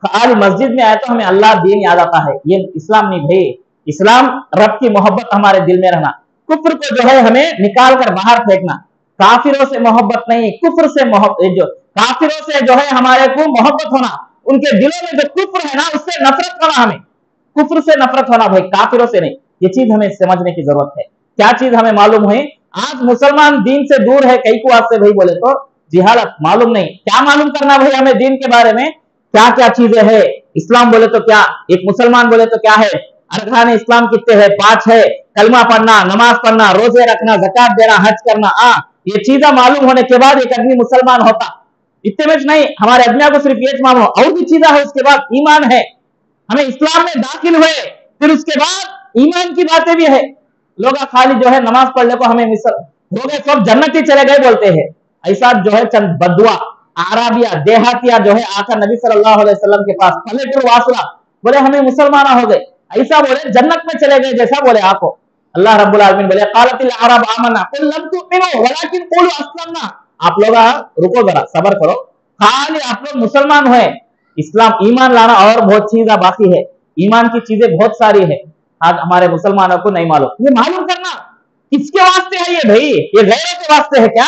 खाली मस्जिद में आए तो हमें अल्लाह दीन याद आता है, ये इस्लाम नहीं भाई। इस्लाम रब की मोहब्बत हमारे दिल में रहना, कुफ्र को जो है हमें निकाल कर बाहर फेंकना, काफिरों से मोहब्बत नहीं, कुफ्र से मोहब्बत, जो काफिरों से जो है हमारे को मोहब्बत होना, उनके दिलों में जो कुफ्र है ना, उससे नफरत होना, हमें कुफ्र से नफरत होना भाई, काफिरों से नहीं। ये चीज हमें समझने की जरूरत है। क्या चीज हमें मालूम हुई? आज मुसलमान दीन से दूर है, कई को आपसे भाई बोले तो जिहालत, मालूम नहीं। क्या मालूम करना भाई हमें दीन के बारे में, क्या क्या चीजें है? इस्लाम बोले तो क्या, एक मुसलमान बोले तो क्या है? अरकान इस्लाम कितने हैं? 5 है, कलमा पढ़ना, नमाज पढ़ना, रोजे रखना, ज़कात देना, हज करना। ये चीजें मालूम होने के बाद एक आदमी मुसलमान होता। इतने में नहीं, हमारे आदमियों को सिर्फ ये मालूम, और भी चीजें है, उसके बाद ईमान है। हमें इस्लाम में दाखिल हुए, फिर उसके बाद ईमान की बातें भी है। लोग खाली जो है नमाज पढ़ने को हमें मिसल हो गए, सब जन्नत ही चले गए बोलते हैं। ऐसा जो है चंद बदुआ आराबिया देहातिया जो है आकर नबी सल्लल्लाहु अलैहि वसल्लम के पास पलटू वासला, बोले हमें मुसलमान हो गए, ऐसा बोले जन्नत में चले गए जैसा बोले। आपको अल्लाह रब्बुल आलमीन बोले क़ालतिल अरब आमन्ना कुल लम तुमिनु वलाकिन क़ूलू अस्लमना। आप लोग रुको जरा, सब्र करो, खाली आप लोग मुसलमान हुए, इस्लाम ईमान लाना और बहुत चीजें बाकी है, ईमान की चीजें बहुत सारी है, आज हमारे मुसलमानों को नहीं मालूम। ये मालूम करना किसके वास्ते है ये भाई? ये गैरों के वास्ते है क्या?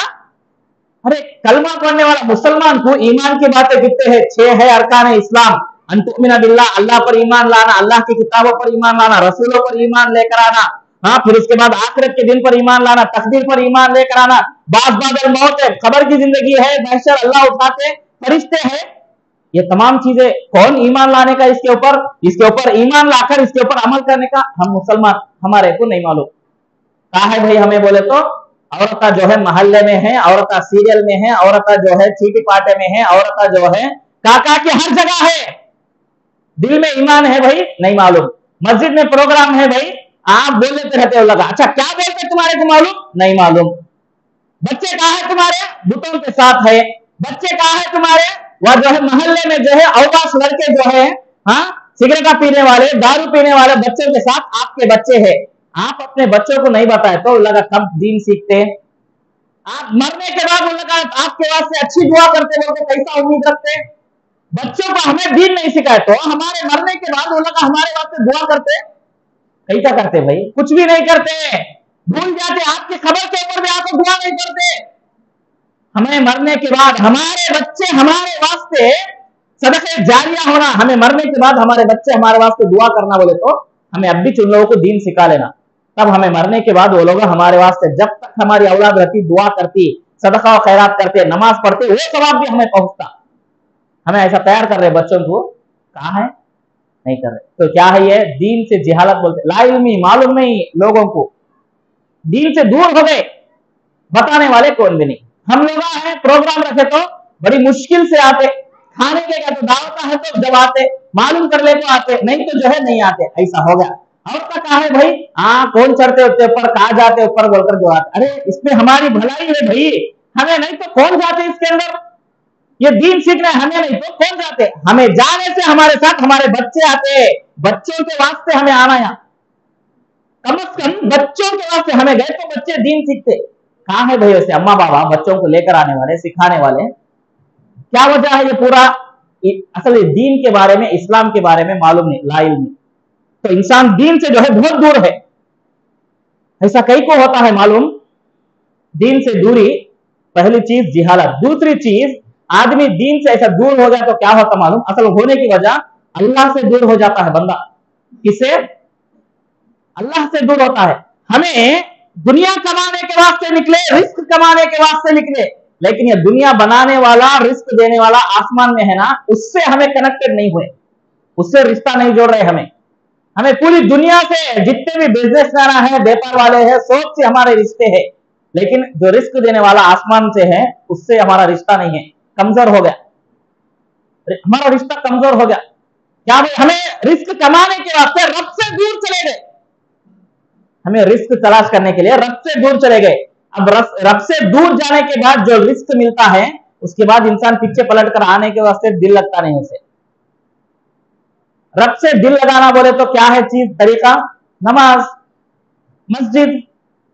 अरे कलमा पढ़ने वाला मुसलमान को ईमान की बातें कितने हैं? 6 है अरकान इस्लाम, अन तुमिना बिल्लाह, अल्लाह पर ईमान लाना, अल्लाह की किताबों पर ईमान लाना, रसूलों पर ईमान लेकर आना, हाँ फिर उसके बाद आखिरत के दिन पर ईमान लाना, तकदीर पर ईमान लेकर आना, बादल मौत है, खबर की जिंदगी है, महशर अल्लाह उठाते, फरिश्ते हैं। ये तमाम चीजें कौन ईमान लाने का इसके ऊपर ईमान लाकर इसके ऊपर अमल करने का हम मुसलमान, हमारे को नहीं मालूम। कहा है भाई हमें बोले तो औरता जो है महल्ले में है, औरता सीरियल में है, औरता जो है चीटी पाटे में है, औरता जो है काका की हर जगह है। दिल में ईमान है भाई नहीं मालूम। मस्जिद में प्रोग्राम है भाई, आप बोल लेते रहते हो, लगा अच्छा क्या बोलते तुम्हारे को मालूम नहीं मालूम। बच्चे कहाँ है तुम्हारे? बुतों के साथ है। बच्चे कहाँ है तुम्हारे? वह जो है महल्ले में जो है अवकाश लड़के जो है, हाँ सिगरेट पीने वाले, दारू पीने वाले बच्चों के साथ आपके बच्चे हैं। आप अपने बच्चों को नहीं बताए तो लगा कब दीन सीखते हैं? आप मरने के बाद लगा आपके वास्ते अच्छी दुआ करते लोगों को कैसा उम्मीद रखते हैं? बच्चों को हमें दीन नहीं सिखाए तो हमारे मरने के बाद वो लगा हमारे वास्ते दुआ करते, कैसा करते भाई? कुछ भी नहीं करते, भूल जाते, आपकी खबर के ऊपर भी आपको दुआ नहीं करते। हमें मरने के बाद हमारे बच्चे हमारे वास्ते सदक़े जारिया होना, हमें मरने के बाद हमारे बच्चे हमारे वास्ते दुआ करना बोले तो हमें अब भी उन लोगों को दीन सिखा लेना। तब हमें मरने के बाद वो लोग हमारे वास्ते, जब तक हमारी औलाद रहती, दुआ करती, सदका और खैरात करते, नमाज पढ़ते, वो सवाब भी हमें पहुंचता। हमें ऐसा तैयार कर रहे बच्चों को, कहाँ है? नहीं कर रहे। तो क्या है ये? दीन से जिहालत बोलते, लाइल्मी, मालूम नहीं लोगों को, दीन से दूर हो गए, बताने वाले कौन भी नहीं। हम लोग हैं प्रोग्राम रखे तो बड़ी मुश्किल से आते, खाने के का तो दावत है तो जब आते, मालूम कर ले तो आते, नहीं तो जो है नहीं आते, ऐसा हो गया। और कहा है भाई, कौन चढ़ते होते ऊपर, कहा जाते ऊपर बोलकर जो आते। अरे इसमें हमारी भलाई है भाई, हमें नहीं तो कौन जाते इसके अंदर? ये दीन सीखने हमें नहीं तो कौन जाते? हमें जाने से हमारे साथ हमारे बच्चे आते, बच्चों के वास्ते हमें आना है, कम से कम बच्चों के वास्ते हमें गए तो बच्चे दीन सीखते। कहाँ है भाई वैसे अम्मा बाबा बच्चों को लेकर आने वाले, सिखाने वाले? क्या वजह है? ये पूरा असल दीन के बारे में, इस्लाम के बारे में मालूम नहीं, लाइल्म नहीं। तो इंसान दीन से जो है बहुत दूर है। ऐसा कई को होता है मालूम, दीन से दूरी, पहली चीज जिहालत, दूसरी चीज आदमी दीन से ऐसा दूर हो गया तो क्या होता मालूम? असल होने की वजह अल्लाह से दूर हो जाता है बंदा। किसे? अल्लाह से दूर होता है। हमें दुनिया कमाने के वास्ते निकले, रिस्क कमाने के वास्ते निकले, लेकिन ये दुनिया बनाने वाला, रिस्क देने वाला आसमान में है ना, उससे हमें कनेक्टेड नहीं हुए, उससे रिश्ता नहीं जोड़ रहे। हमें पूरी दुनिया से, जितने भी बिजनेसमैन है, व्यापार वाले हैं, सब से हमारे रिश्ते हैं, लेकिन जो रिस्क देने वाला आसमान से है उससे हमारा रिश्ता नहीं है, कमजोर हो गया, हमारा रिश्ता कमजोर हो गया। क्या भाई? हमें रिस्क कमाने के वास्ते रब से दूर चले गए, हमें रिस्क तलाश करने के लिए रब से दूर चले गए। अब रब से दूर जाने के बाद जो रिस्क मिलता है, उसके बाद इंसान पीछे पलट कर आने के वास्ते दिल लगता नहीं उसे। रब से दिल लगाना बोले तो क्या है चीज, तरीका? नमाज, मस्जिद।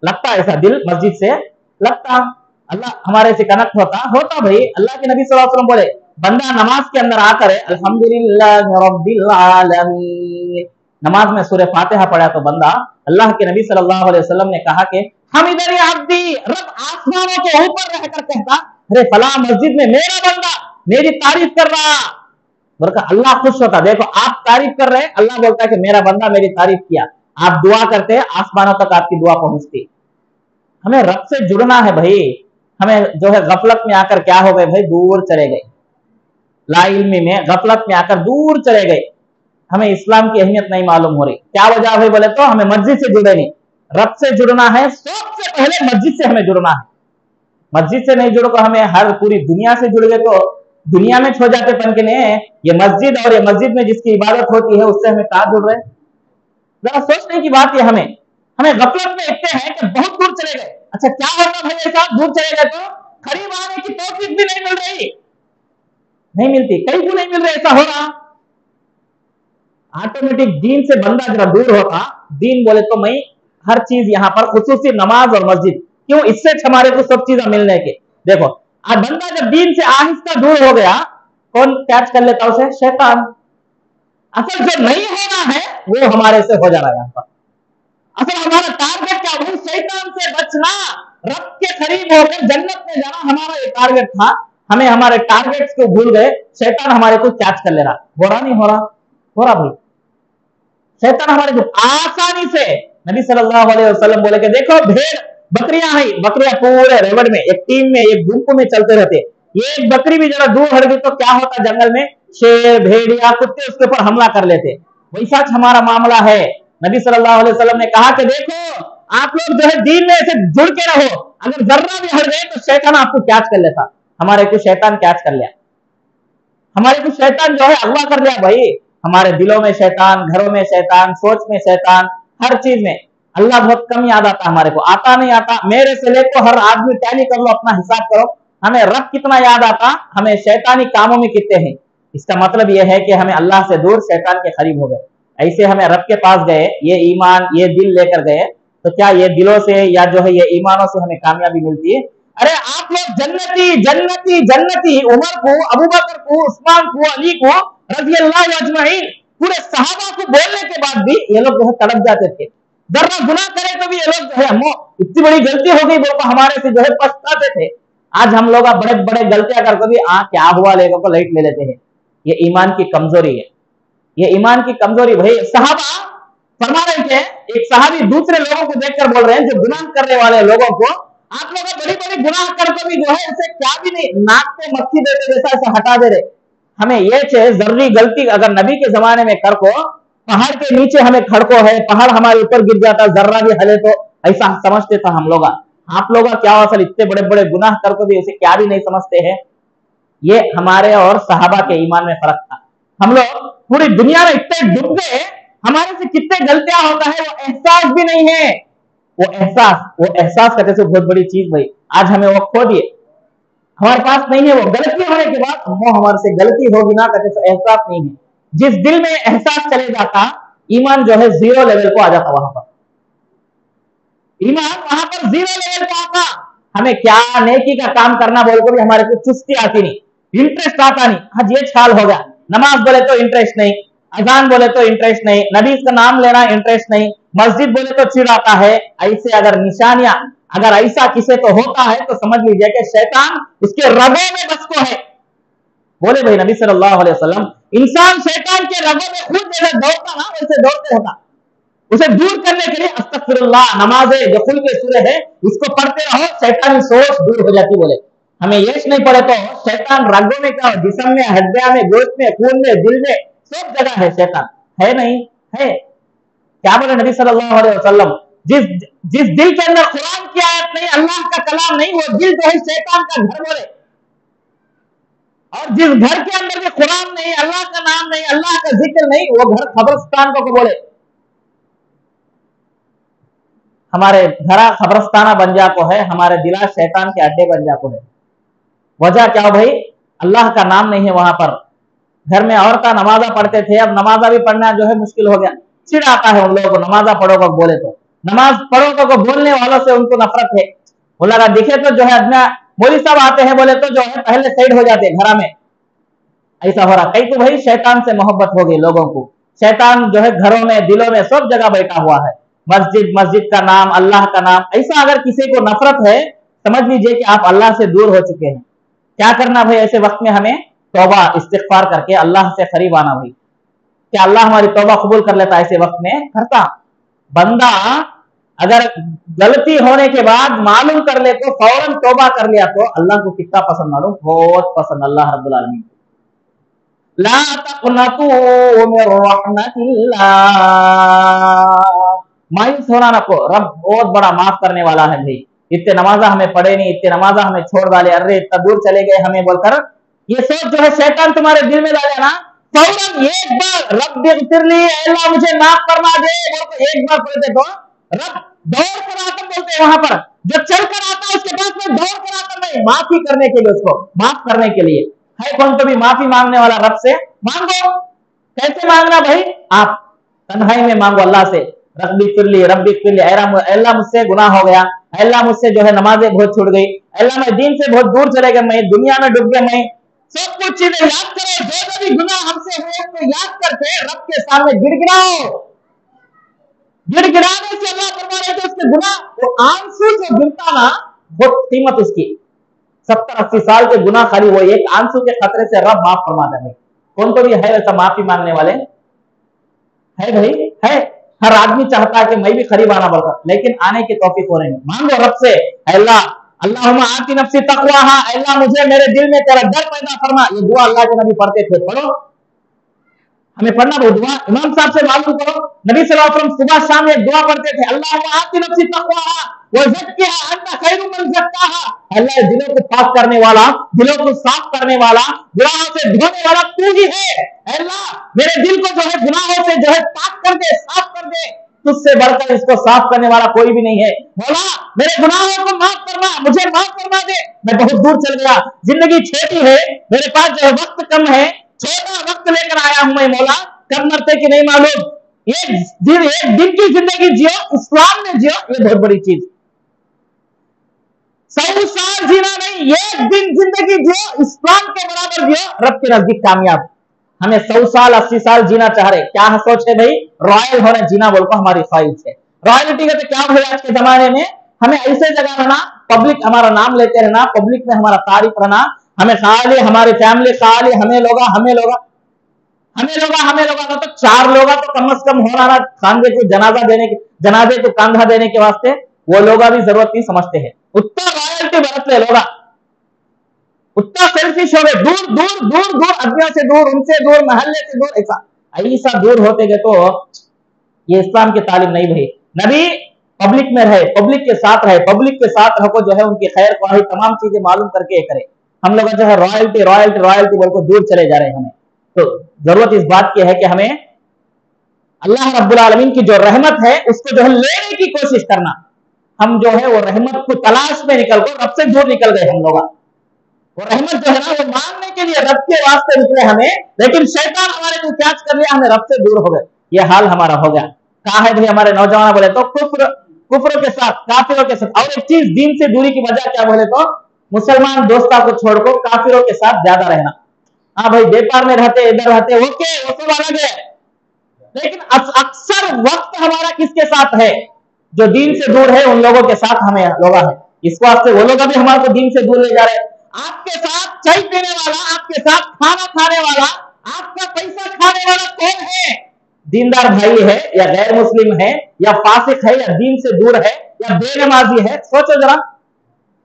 लगता है ऐसा दिल मस्जिद से लगता, अल्लाह हमारे से कनेक्ट होता भाई। अल्लाह के नबी सल्लल्लाहु अलैहि वसल्लम बोले, बंदा नमाज के अंदर आकर अल्हम्दुलिल्लाह रब्बिल आलमीन, नमाज में सूरह फातिहा पढ़ा तो बंदा, अल्लाह के नबी सल्लल्लाहु अलैहि वसल्लम ने कहा कि हम इधर ही अब्दी, रब आसमानों के ऊपर रहकर कहता, अरे फला मस्जिद में मेरा बंदा मेरी तारीफ कर रहा, बल्कि अल्लाह खुश होता। देखो आप तारीफ कर रहे हैं, अल्लाह बोलता है कि मेरा बंदा मेरी तारीफ किया। आप दुआ करते हैं, आसमानों तक आपकी दुआ पहुंचती। हमें रब से जुड़ना है भाई। हमें जो है गफलत में आकर क्या हो गए भाई, दूर चले गए, लाइल्मी में गफलत में आकर दूर चले गए। हमें इस्लाम की अहमियत नहीं मालूम हो रही। क्या वजह है बोले तो हमें मस्जिद से जुड़े नहीं, रब से जुड़ना है। सबसे पहले मस्जिद से हमें जुड़ना है। मस्जिद से नहीं जुड़ो तो हमें हर पूरी दुनिया से जुड़ गए तो दुनिया में छो जाते पन के ने। ये मस्जिद और ये मस्जिद में जिसकी इबादत होती है उससे हमें कहाँ जुड़ रहे? जरा सोचने की बात है। हमें गफलत में इतने हैं कि बहुत दूर चले गए। अच्छा क्या होता भाई ऐसा? दूर चले गए तो करीब आने की तौफीक भी नहीं मिल रही, नहीं मिलती, कहीं को नहीं मिल रही। ऐसा हो रहा ऑटोमेटिक दीन से बंदा जरा दूर होता। दीन बोले तो मैं हर चीज यहाँ पर खुसूसी नमाज और मस्जिद, क्यों? इससे हमारे को सब चीजें मिलने के। देखो आज बंदा जब दीन से आहिस्ता दूर हो गया, कौन कैच कर लेता उसे? शैतान। असल जो नहीं होना है वो हमारे से हो जा रहा है यहाँ पर। असल हमारा टारगेट क्या है? शैतान से बचना, रब के करीब होकर जन्नत में जाना हमारा ये टारगेट था। हमें हमारे टारगेट्स को भूल गए, शैतान हमारे को कैच कर ले रहा। हो रहा नहीं हो रहा? हो रहा भाई। शैतान हमारे को आसानी से, नबी सल्लल्लाहु अलैहि वसल्लम बोले कि देखो भेड़ बकरियां हैं, बकरियां पूरे रेवड़ में, एक टीम में, एक ग्रुप में चलते रहते। ये एक बकरी भी जरा दूर हट गई तो क्या होता? जंगल में शेर, भेड़िया, कुत्ते उसके ऊपर हमला कर लेते। वैसा हमारा मामला है। नबी सल्लल्लाहु अलैहि वसल्लम ने कहा कि देखो आप लोग जो है दीन में ऐसे जुड़ के रहो, अगर जर्रा भी हट गए तो शैतान आपको कैच कर लेता। हमारे को शैतान कैच कर लिया, हमारे को शैतान जो है अगवा कर लिया भाई। हमारे दिलों में शैतान, घरों में शैतान, सोच में शैतान, हर चीज में। अल्लाह बहुत कम याद आता हमारे को, आता नहीं आता। मेरे से लेकर हर आदमी टैली कर लो, अपना हिसाब करो, हमें रब कितना याद आता, हमें शैतानी कामों में कितने हैं। इसका मतलब यह है कि हमें अल्लाह से दूर, शैतान के करीब हो गए। ऐसे हमें रब के पास गए, ये ईमान, ये दिल लेकर गए, तो क्या ये दिलों से या जो है ये ईमानों से हमें कामयाबी मिलती है? अरे आप लोग जन्नती जन्नती जन्नती, उमर को, अबू बकर को, उस्मान को, अली को रज़ी अल्लाह अजमईन, पूरे सहाबा को बोलने के बाद भी ये लोग जो है तड़प जाते थे। जरा गुनाह करे तो भी ये लोग जो है इतनी बड़ी गलती हो गई बोलकर हमारे से जो है पछताते थे। आज हम लोग बड़े बड़े गलतियां करके भी क्या हुआ लेकर को लाइट ले लेते हैं। ये ईमान की कमजोरी है, ये ईमान की कमजोरी। भाई साहबा फरमा रहे थे, एक सहाबी दूसरे लोगों को देखकर बोल रहे हैं, जो गुनाह करने वाले लोगों को, आप लोग बड़ी बड़ी गुनाह करके भी जो है इसे क्या भी नहीं, नाक पे मक्खी देते जैसा ऐसा हटा दे रहे। हमें ये चाहिए जरूरी गलती अगर नबी के जमाने में कर को, पहाड़ के नीचे हमें खड़को है, पहाड़ हमारे ऊपर गिर जाता, जर्रा भी हले तो ऐसा समझते था हम लोग। आप लोग क्या असल इतने बड़े बड़े गुनाह करके भी उसे क्या भी नहीं समझते हैं। ये हमारे और सहाबा के ईमान में फर्क था। हम लोग पूरी दुनिया में इतने डूब गए, हमारे से कितने गलतियां होता है वो एहसास भी नहीं है। वो एहसास करते से बहुत बड़ी चीज भाई, आज हमें वो खो दिए। हमारे पास नहीं है। वो गलती होने के बाद वो हमारे से गलती होगी ना कहते तो एहसास नहीं है। जिस दिल में एहसास चले जाता, ईमान जो है 0 लेवल को आ जाता, वहां पर ईमान वहां पर 0 लेवल को आता। हमें क्या नेकी का काम करना बोल को भी हमारे को चुस्ती आती नहीं, इंटरेस्ट आता नहीं। हाँ ये ख्याल हो गया, नमाज बोले तो इंटरेस्ट नहीं, अजान बोले तो इंटरेस्ट नहीं, नबी का नाम लेना इंटरेस्ट नहीं, मस्जिद बोले तो चिढ़ आता है। ऐसे अगर निशानियां अगर ऐसा किसी को होता है तो समझ लीजिए कि शैतान उसके रगों में बस को है। बोले भाई नबी सल्लल्लाहु अलैहि वसल्लम, इंसान शैतान के रगों में खुद जैसे दौड़ता ना वैसे दौड़ते रहता। उसे दूर करने के लिए अस्तगफिरुल्लाह नमाज़े जो खुल के सूरह है इसको पढ़ते रहो, शैतानी सोच दूर हो जाती। बोले हमें ये नहीं पड़े तो शैतान रगों में क्या, जिस्म में, हड्डियां में, गोश्त में, खून में, दिल में, सब जगह है शैतान, है नहीं है। क्या बोले नबी सल्लल्लाहु अलैहि वसल्लम, जिस दिल के अंदर कुरान की आयत नहीं, अल्लाह का कलाम नहीं, वो दिल जो है शैतान का घर बोले। और जिस घर के अंदर भी कुरान नहीं, अल्लाह का नाम नहीं, अल्लाह का जिक्र नहीं, वो घर खबरस्तान को बोले। हमारे घरा खबरस्ताना बन जा को है, हमारे दिला शैतान के अड्डे बन जा को है। वजह क्या भाई, अल्लाह का नाम नहीं है वहां पर। घर में औरतें नमाजा पढ़ते थे, अब नमाजा भी पढ़ना जो है मुश्किल हो गया। चिढ़ आता है उन लोगों को, नमाजा पढ़ो को बोले तो, नमाज पढ़ो को बोलने वालों से उनको नफरत है। वो लगा दिखे तो जो है अपना मौलवी साहब आते हैं बोले तो जो है पहले साइड हो जाते हैं। घरा में ऐसा हो रहा, कई तो भाई शैतान से मोहब्बत हो गई लोगों को। शैतान जो है घरों में, दिलों में, सब जगह बैठा हुआ है। मस्जिद का नाम, अल्लाह का नाम, ऐसा अगर किसी को नफरत है समझ लीजिए कि आप अल्लाह से दूर हो चुके हैं। क्या करना भाई, ऐसे वक्त में हमें तौबा इस्तिगफार करके अल्लाह से करीब आना। भाई क्या अल्लाह हमारी तौबा कबूल कर लेता? ऐसे वक्त में करता। बंदा अगर गलती होने के बाद मालूम कर ले तो फौरन तौबा कर लिया तो अल्लाह को कितना पसंद मालूम, बहुत पसंद अल्लाह रब्बुल आलमीन। ला तक़नतू मिन रहमतिल्लाह, मायूस होना ना को, रब बहुत बड़ा माफ करने वाला है। भाई इतने नमाजा हमें पढ़े नहीं, इतने नमाजा हमें छोड़ डाले, अरे इतना दूर चले गए हमें बोलकर ये सोच जो है शैतान तुम्हारे दिल में डाले ना, फौरन एक बार रब इग़फिरली, अल्लाह मुझे माफ फरमा दे बोलकर एक बार पढ़ते तो रब दौड़ कर आकर बोलते हैं। वहां पर जो चल कर आता है उसके पास में दौड़ कर आता नहीं, माफी करने के लिए, उसको माफ करने के लिए है। कौन तो भी माफी मांगने वाला रब से मांगो। कैसे मांगना भाई, आप तन्हाई में मांगो अल्लाह से, रब्बी फिरली, अल्लाह मुझसे गुनाह हो गया, अल्लाह मुझसे जो है नमाजें बहुत छूट गई, अल्लाह मैं दीन से बहुत दूर चले गए, मैं दुनिया में डूब गया, मैं सब कुछ चीजें याद करो, जो भी गुनाह हमसे हुए तो याद करके रब के सामने गिड़गिड़ाओ। गिड़गिड़ाने से अल्लाह फरमा रहे थे उसके गुनाह, वो आंसू से गिरता ना, बहुत कीमत उसकी। 70-80 साल के गुनाह खाली वो एक आंसू के खतरे से रब माफ फरमा देंगे। कौन तो भी है ऐसा माफी मांगने वाले, है भाई है। हर आदमी चाहता है कि मैं भी करीब आना बढ़ता, लेकिन आने की तौफीक हो रही है। मांगो रब से, अल्लाह अल्लाहुम्मा आती नफ्सी तक़वाहा, अल्लाह मुझे मेरे दिल में तेरा डर पैदा फरमा। ये दुआ अल्लाह के नबी पढ़ते थे, पढ़ो, हमें पढ़ना वो दुआ। इमाम साहब से मालूम करो, नबी सल्लल्लाहु अलैहि वसल्लम सुबह शाम एक दुआ पढ़ते थे, अल्लाहुम्मा आती नफ्सी तक़वाहा व ज़क्किहा अंता खैरु मन ज़क्काहा। अल्लाह दिलों को पाक करने वाला, दिलों को साफ करने वाला, गुनाहों से धोने वाला तू ही है। अल्लाह मेरे दिल को जो है गुनाहों से जो है पाक कर दे, साफ कर दे, तुझसे बढ़कर इसको साफ करने वाला कोई भी नहीं है। मौला मेरे गुनाहों को माफ करना, मुझे माफ करवा दे, मैं बहुत दूर चल गया, जिंदगी छोटी है, मेरे पास जो है वक्त कम है, छोटा वक्त लेकर आया हूं मैं मौला, कब मरते कि नहीं मालूम। एक दिन की जिंदगी जियो, इस्लाम में जियो, ये बहुत बड़ी चीज। 100 साल जीना नहीं, एक दिन जिंदगी जियो, इस्लाम के बराबर जियो, रब के नजदीक कामयाब। हमें 100 साल 80 साल जीना चाह रहे, क्या सोच है भाई, रॉयल होने जीना बोलकर हमारी ख्वाहिश है। रॉयल्टी का तो क्या हुआ आज के जमाने में, हमें ऐसे जगह रहना, पब्लिक हमारा नाम लेते रहना, पब्लिक में हमारा तारीफ रहना, हमें खाली हमारी फैमिली खाली हमें लोग तो 4 लोग तो कम से कम हो रहा खानदे को जनाजे को कांधा देने के वास्ते वो लोग भी जरूरत नहीं समझते हैं। उतना रॉयल्टी बरत ले लोग, उतना सेल्फिश हो गए, दूर दूर दूर दूर, आदमियों से दूर, उनसे दूर, महल्ले से दूर, ऐसा दूर होते गए तो ये इस्लाम की तालीम नहीं भाई। नबी पब्लिक में रहे, पब्लिक के साथ रहे, पब्लिक के साथ रहो जो है उनकी खैर ख्वाही तमाम चीजें मालूम करके करे। हम लोग जो है रॉयल्टी रॉयल्टी रॉयल्टी बोलकर दूर चले जा रहे हैं। हमें तो जरूरत इस बात की है कि हमें अल्लाह रब्बुल आलमीन की जो रहमत है उसको जो है लेने की कोशिश करना। हम जो है वो रहमत को तलाश में निकल कर रब से दूर निकल गए हम लोग। वो रहमत जो है ना वो मांगने के लिए रब के वास्ते निकले हमें, लेकिन शैतान हमारे को कैच कर लिया, हमें रब से दूर हो गए। ये हाल हमारा हो गया। कहा है भाई हमारे नौजवान बोले तो कुफ्र के साथ, काफिरों के साथ। और एक चीज, दीन से दूरी की वजह क्या बोले तो मुसलमान दोस्तों को छोड़कर काफिरों के साथ ज्यादा रहना। हाँ भाई व्यापार में रहते, इधर रहते, ओके वो सब अलग है, लेकिन अक्सर वक्त हमारा किसके साथ है? जो दीन से दूर है उन लोगों के साथ हमें लोगा है। इस वास्ते वो लोग भी हमारे को दीन से दूर ले जा रहे हैं। आपके साथ चाय पीने वाला, आपके साथ खाना खाने वाला, आपका पैसा खाने वाला कौन है? दीनदार भाई है या गैर मुस्लिम है या फासिक है या दीन से दूर है या बेनमाजी है? सोचो जरा,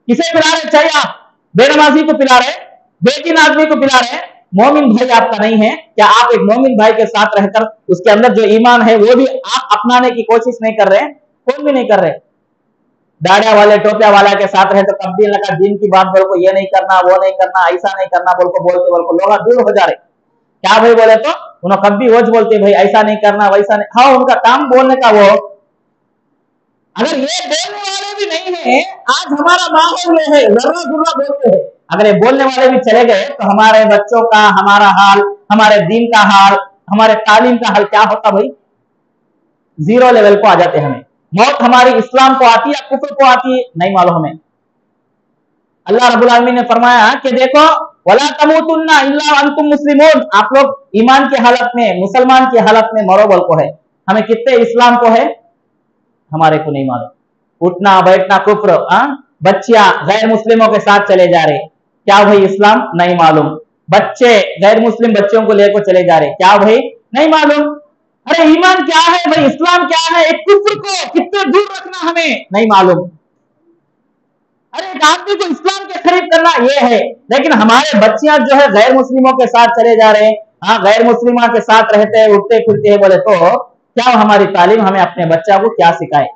किसे पिला रहे चाय आप? बेनमाजी को पिला रहे, बेदीन आदमी को पिला रहे, मोमिन भाई आपका नहीं है। क्या आप एक मोमिन भाई के साथ रहकर उसके अंदर जो ईमान है वो भी आप अपनाने की कोशिश नहीं कर रहे? कौन भी नहीं कर रहे। दाढ़िया वाले टोपिया वाला के साथ रहे तो कब भी लगा दीन की बात बोल को ये नहीं करना, वो नहीं करना, ऐसा नहीं करना बोल को बोलते बोल को लोग दूर हो जा रहे। क्या भाई बोले तो उन्होंने कभी वो बोलते भाई ऐसा नहीं करना, वैसा नहीं। हाँ उनका काम बोलने का वो। अगर ये बोलने वाले भी नहीं है, आज हमारा माहौल ये है, जर्रा जुर्रा बोलते हैं। अगर ये बोलने वाले भी चले गए तो हमारे बच्चों का, हमारा हाल, हमारे दीन का हाल, हमारे तालीम का हाल क्या होता भाई? जीरो लेवल को आ जाते हमें। मौत हमारी इस्लाम को आती है या कुफ्र को आती है नहीं मालूम हमें। अल्लाह रब्बुल आलमीन ने फरमाया कि देखो वला तमूतुन्ना इल्ला अंतुम मुस्लिमून, आप लोग ईमान की हालत में, मुसलमान की हालत में मरो बोल को है। हमें कितने इस्लाम को है हमारे को नहीं मालूम। उठना बैठना कुफ्र, बच्चियां गैर मुस्लिमों के साथ चले जा रहे, क्या भाई इस्लाम नहीं मालूम। बच्चे गैर मुस्लिम बच्चों को लेकर चले जा रहे, क्या भाई नहीं मालूम। अरे ईमान क्या है भाई, इस्लाम क्या है? एक कुफ्र को कितने दूर रखना हमें नहीं मालूम। अरे एक आदमी को इस्लाम के करीब करना ये है, लेकिन हमारे बच्चियां जो है गैर मुस्लिमों के साथ चले जा रहे हैं। हाँ गैर मुस्लिमा के साथ रहते हैं, उठते फिरते हैं बोले तो क्या हमारी तालीम हमें अपने बच्चा को क्या सिखाए?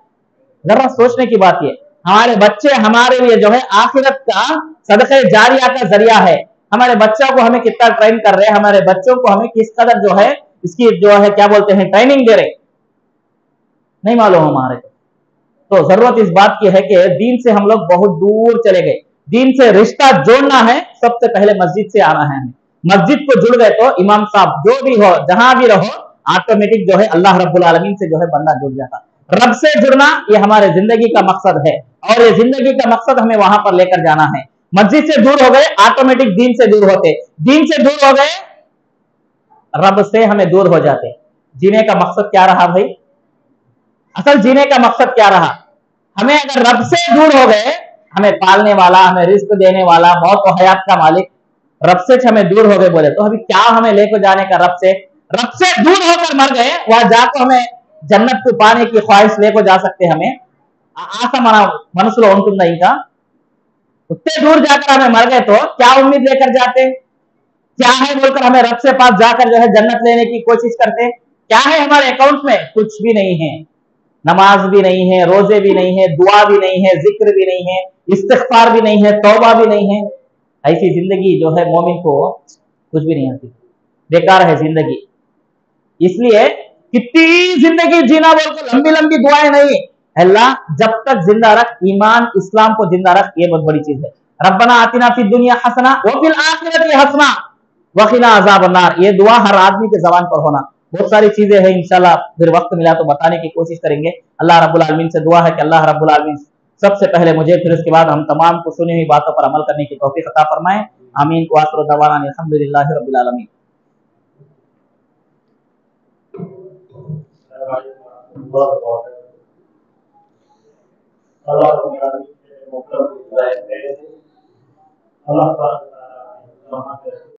जरा सोचने की बात ये। हमारे बच्चे हमारे लिए जो है आखिरत का सदक़े जारिया का जरिया है। हमारे बच्चों को हमें कितना ट्रेन कर रहे हैं, हमारे बच्चों को हमें किस कदर जो है इसकी जो है क्या बोलते हैं ट्रेनिंग दे रहे नहीं मालूम हमारे को। तो जरूरत इस बात की है कि दीन से हम लोग बहुत दूर चले गए। दीन से रिश्ता जोड़ना है, सबसे पहले मस्जिद से आना है। मस्जिद को जुड़ गए तो इमाम साहब जो भी हो, जहां भी रहो, ऑटोमेटिक जो है अल्लाह रब्बुल आलमीन से जो है बंदा जुड़ जाता। रब से जुड़ना ये हमारे जिंदगी का मकसद है, और ये जिंदगी का मकसद हमें वहां पर लेकर जाना है। मस्जिद से दूर हो गए, ऑटोमेटिक दीन से दूर होते। दीन से दूर हो गए, रब से हमें दूर हो जाते। जीने का मकसद क्या रहा भाई? असल जीने का मकसद क्या रहा? हमें अगर रब से दूर हो गए, हमें पालने वाला, हमें रिस्क देने वाला, मौत और हयात का मालिक, रब से हमें दूर हो गए बोले तो अभी क्या हमें लेकर जाने का? रब से दूर होकर मर गए, वहां जाकर हमें जन्नत को पाने की ख्वाहिश लेकर जा सकते हमें आशा मना मनुष्य उंटुंदा इंका उतने दूर जाकर हमें मर गए तो क्या उम्मीद लेकर जाते? क्या है बोलकर हमें रब से पास जाकर जो है जन्नत लेने की कोशिश करते? क्या है हमारे अकाउंट में? कुछ भी नहीं है। नमाज भी नहीं है, रोजे भी नहीं है, दुआ भी नहीं है, जिक्र भी नहीं है, इस्तिग़फ़ार भी नहीं है, तौबा भी नहीं है। ऐसी जिंदगी जो है मोमिन को कुछ भी नहीं आती, बेकार है जिंदगी। इसलिए कितनी जिंदगी जीना बोलकर लंबी लंबी दुआएं नहीं। अल्लाह जब तक जिंदा रख, ईमान इस्लाम को जिंदा रख, ये बहुत बड़ी चीज है। रब्बना आतिना फिद दुनिया हसना व फिल आखिरति हसना व क़िना अज़ाबन्नार, ये दुआ हर आदमी के जबान पर होना। बहुत सारी चीजें हैं, इंशाल्लाह फिर वक्त मिला तो बताने की कोशिश करेंगे। अल्लाह रब्बुल आलमीन से दुआ है कि अल्लाह रब्बुल आलमीन सबसे पहले मुझे, फिर उसके बाद हम तमाम को सुनी हुई बातों पर अमल करने की तौफीक अता फरमाए। आमीन। व आखिरु दवाना अल्हम्दुलिल्लाहि रब्बिल आलमीन। अल्लाह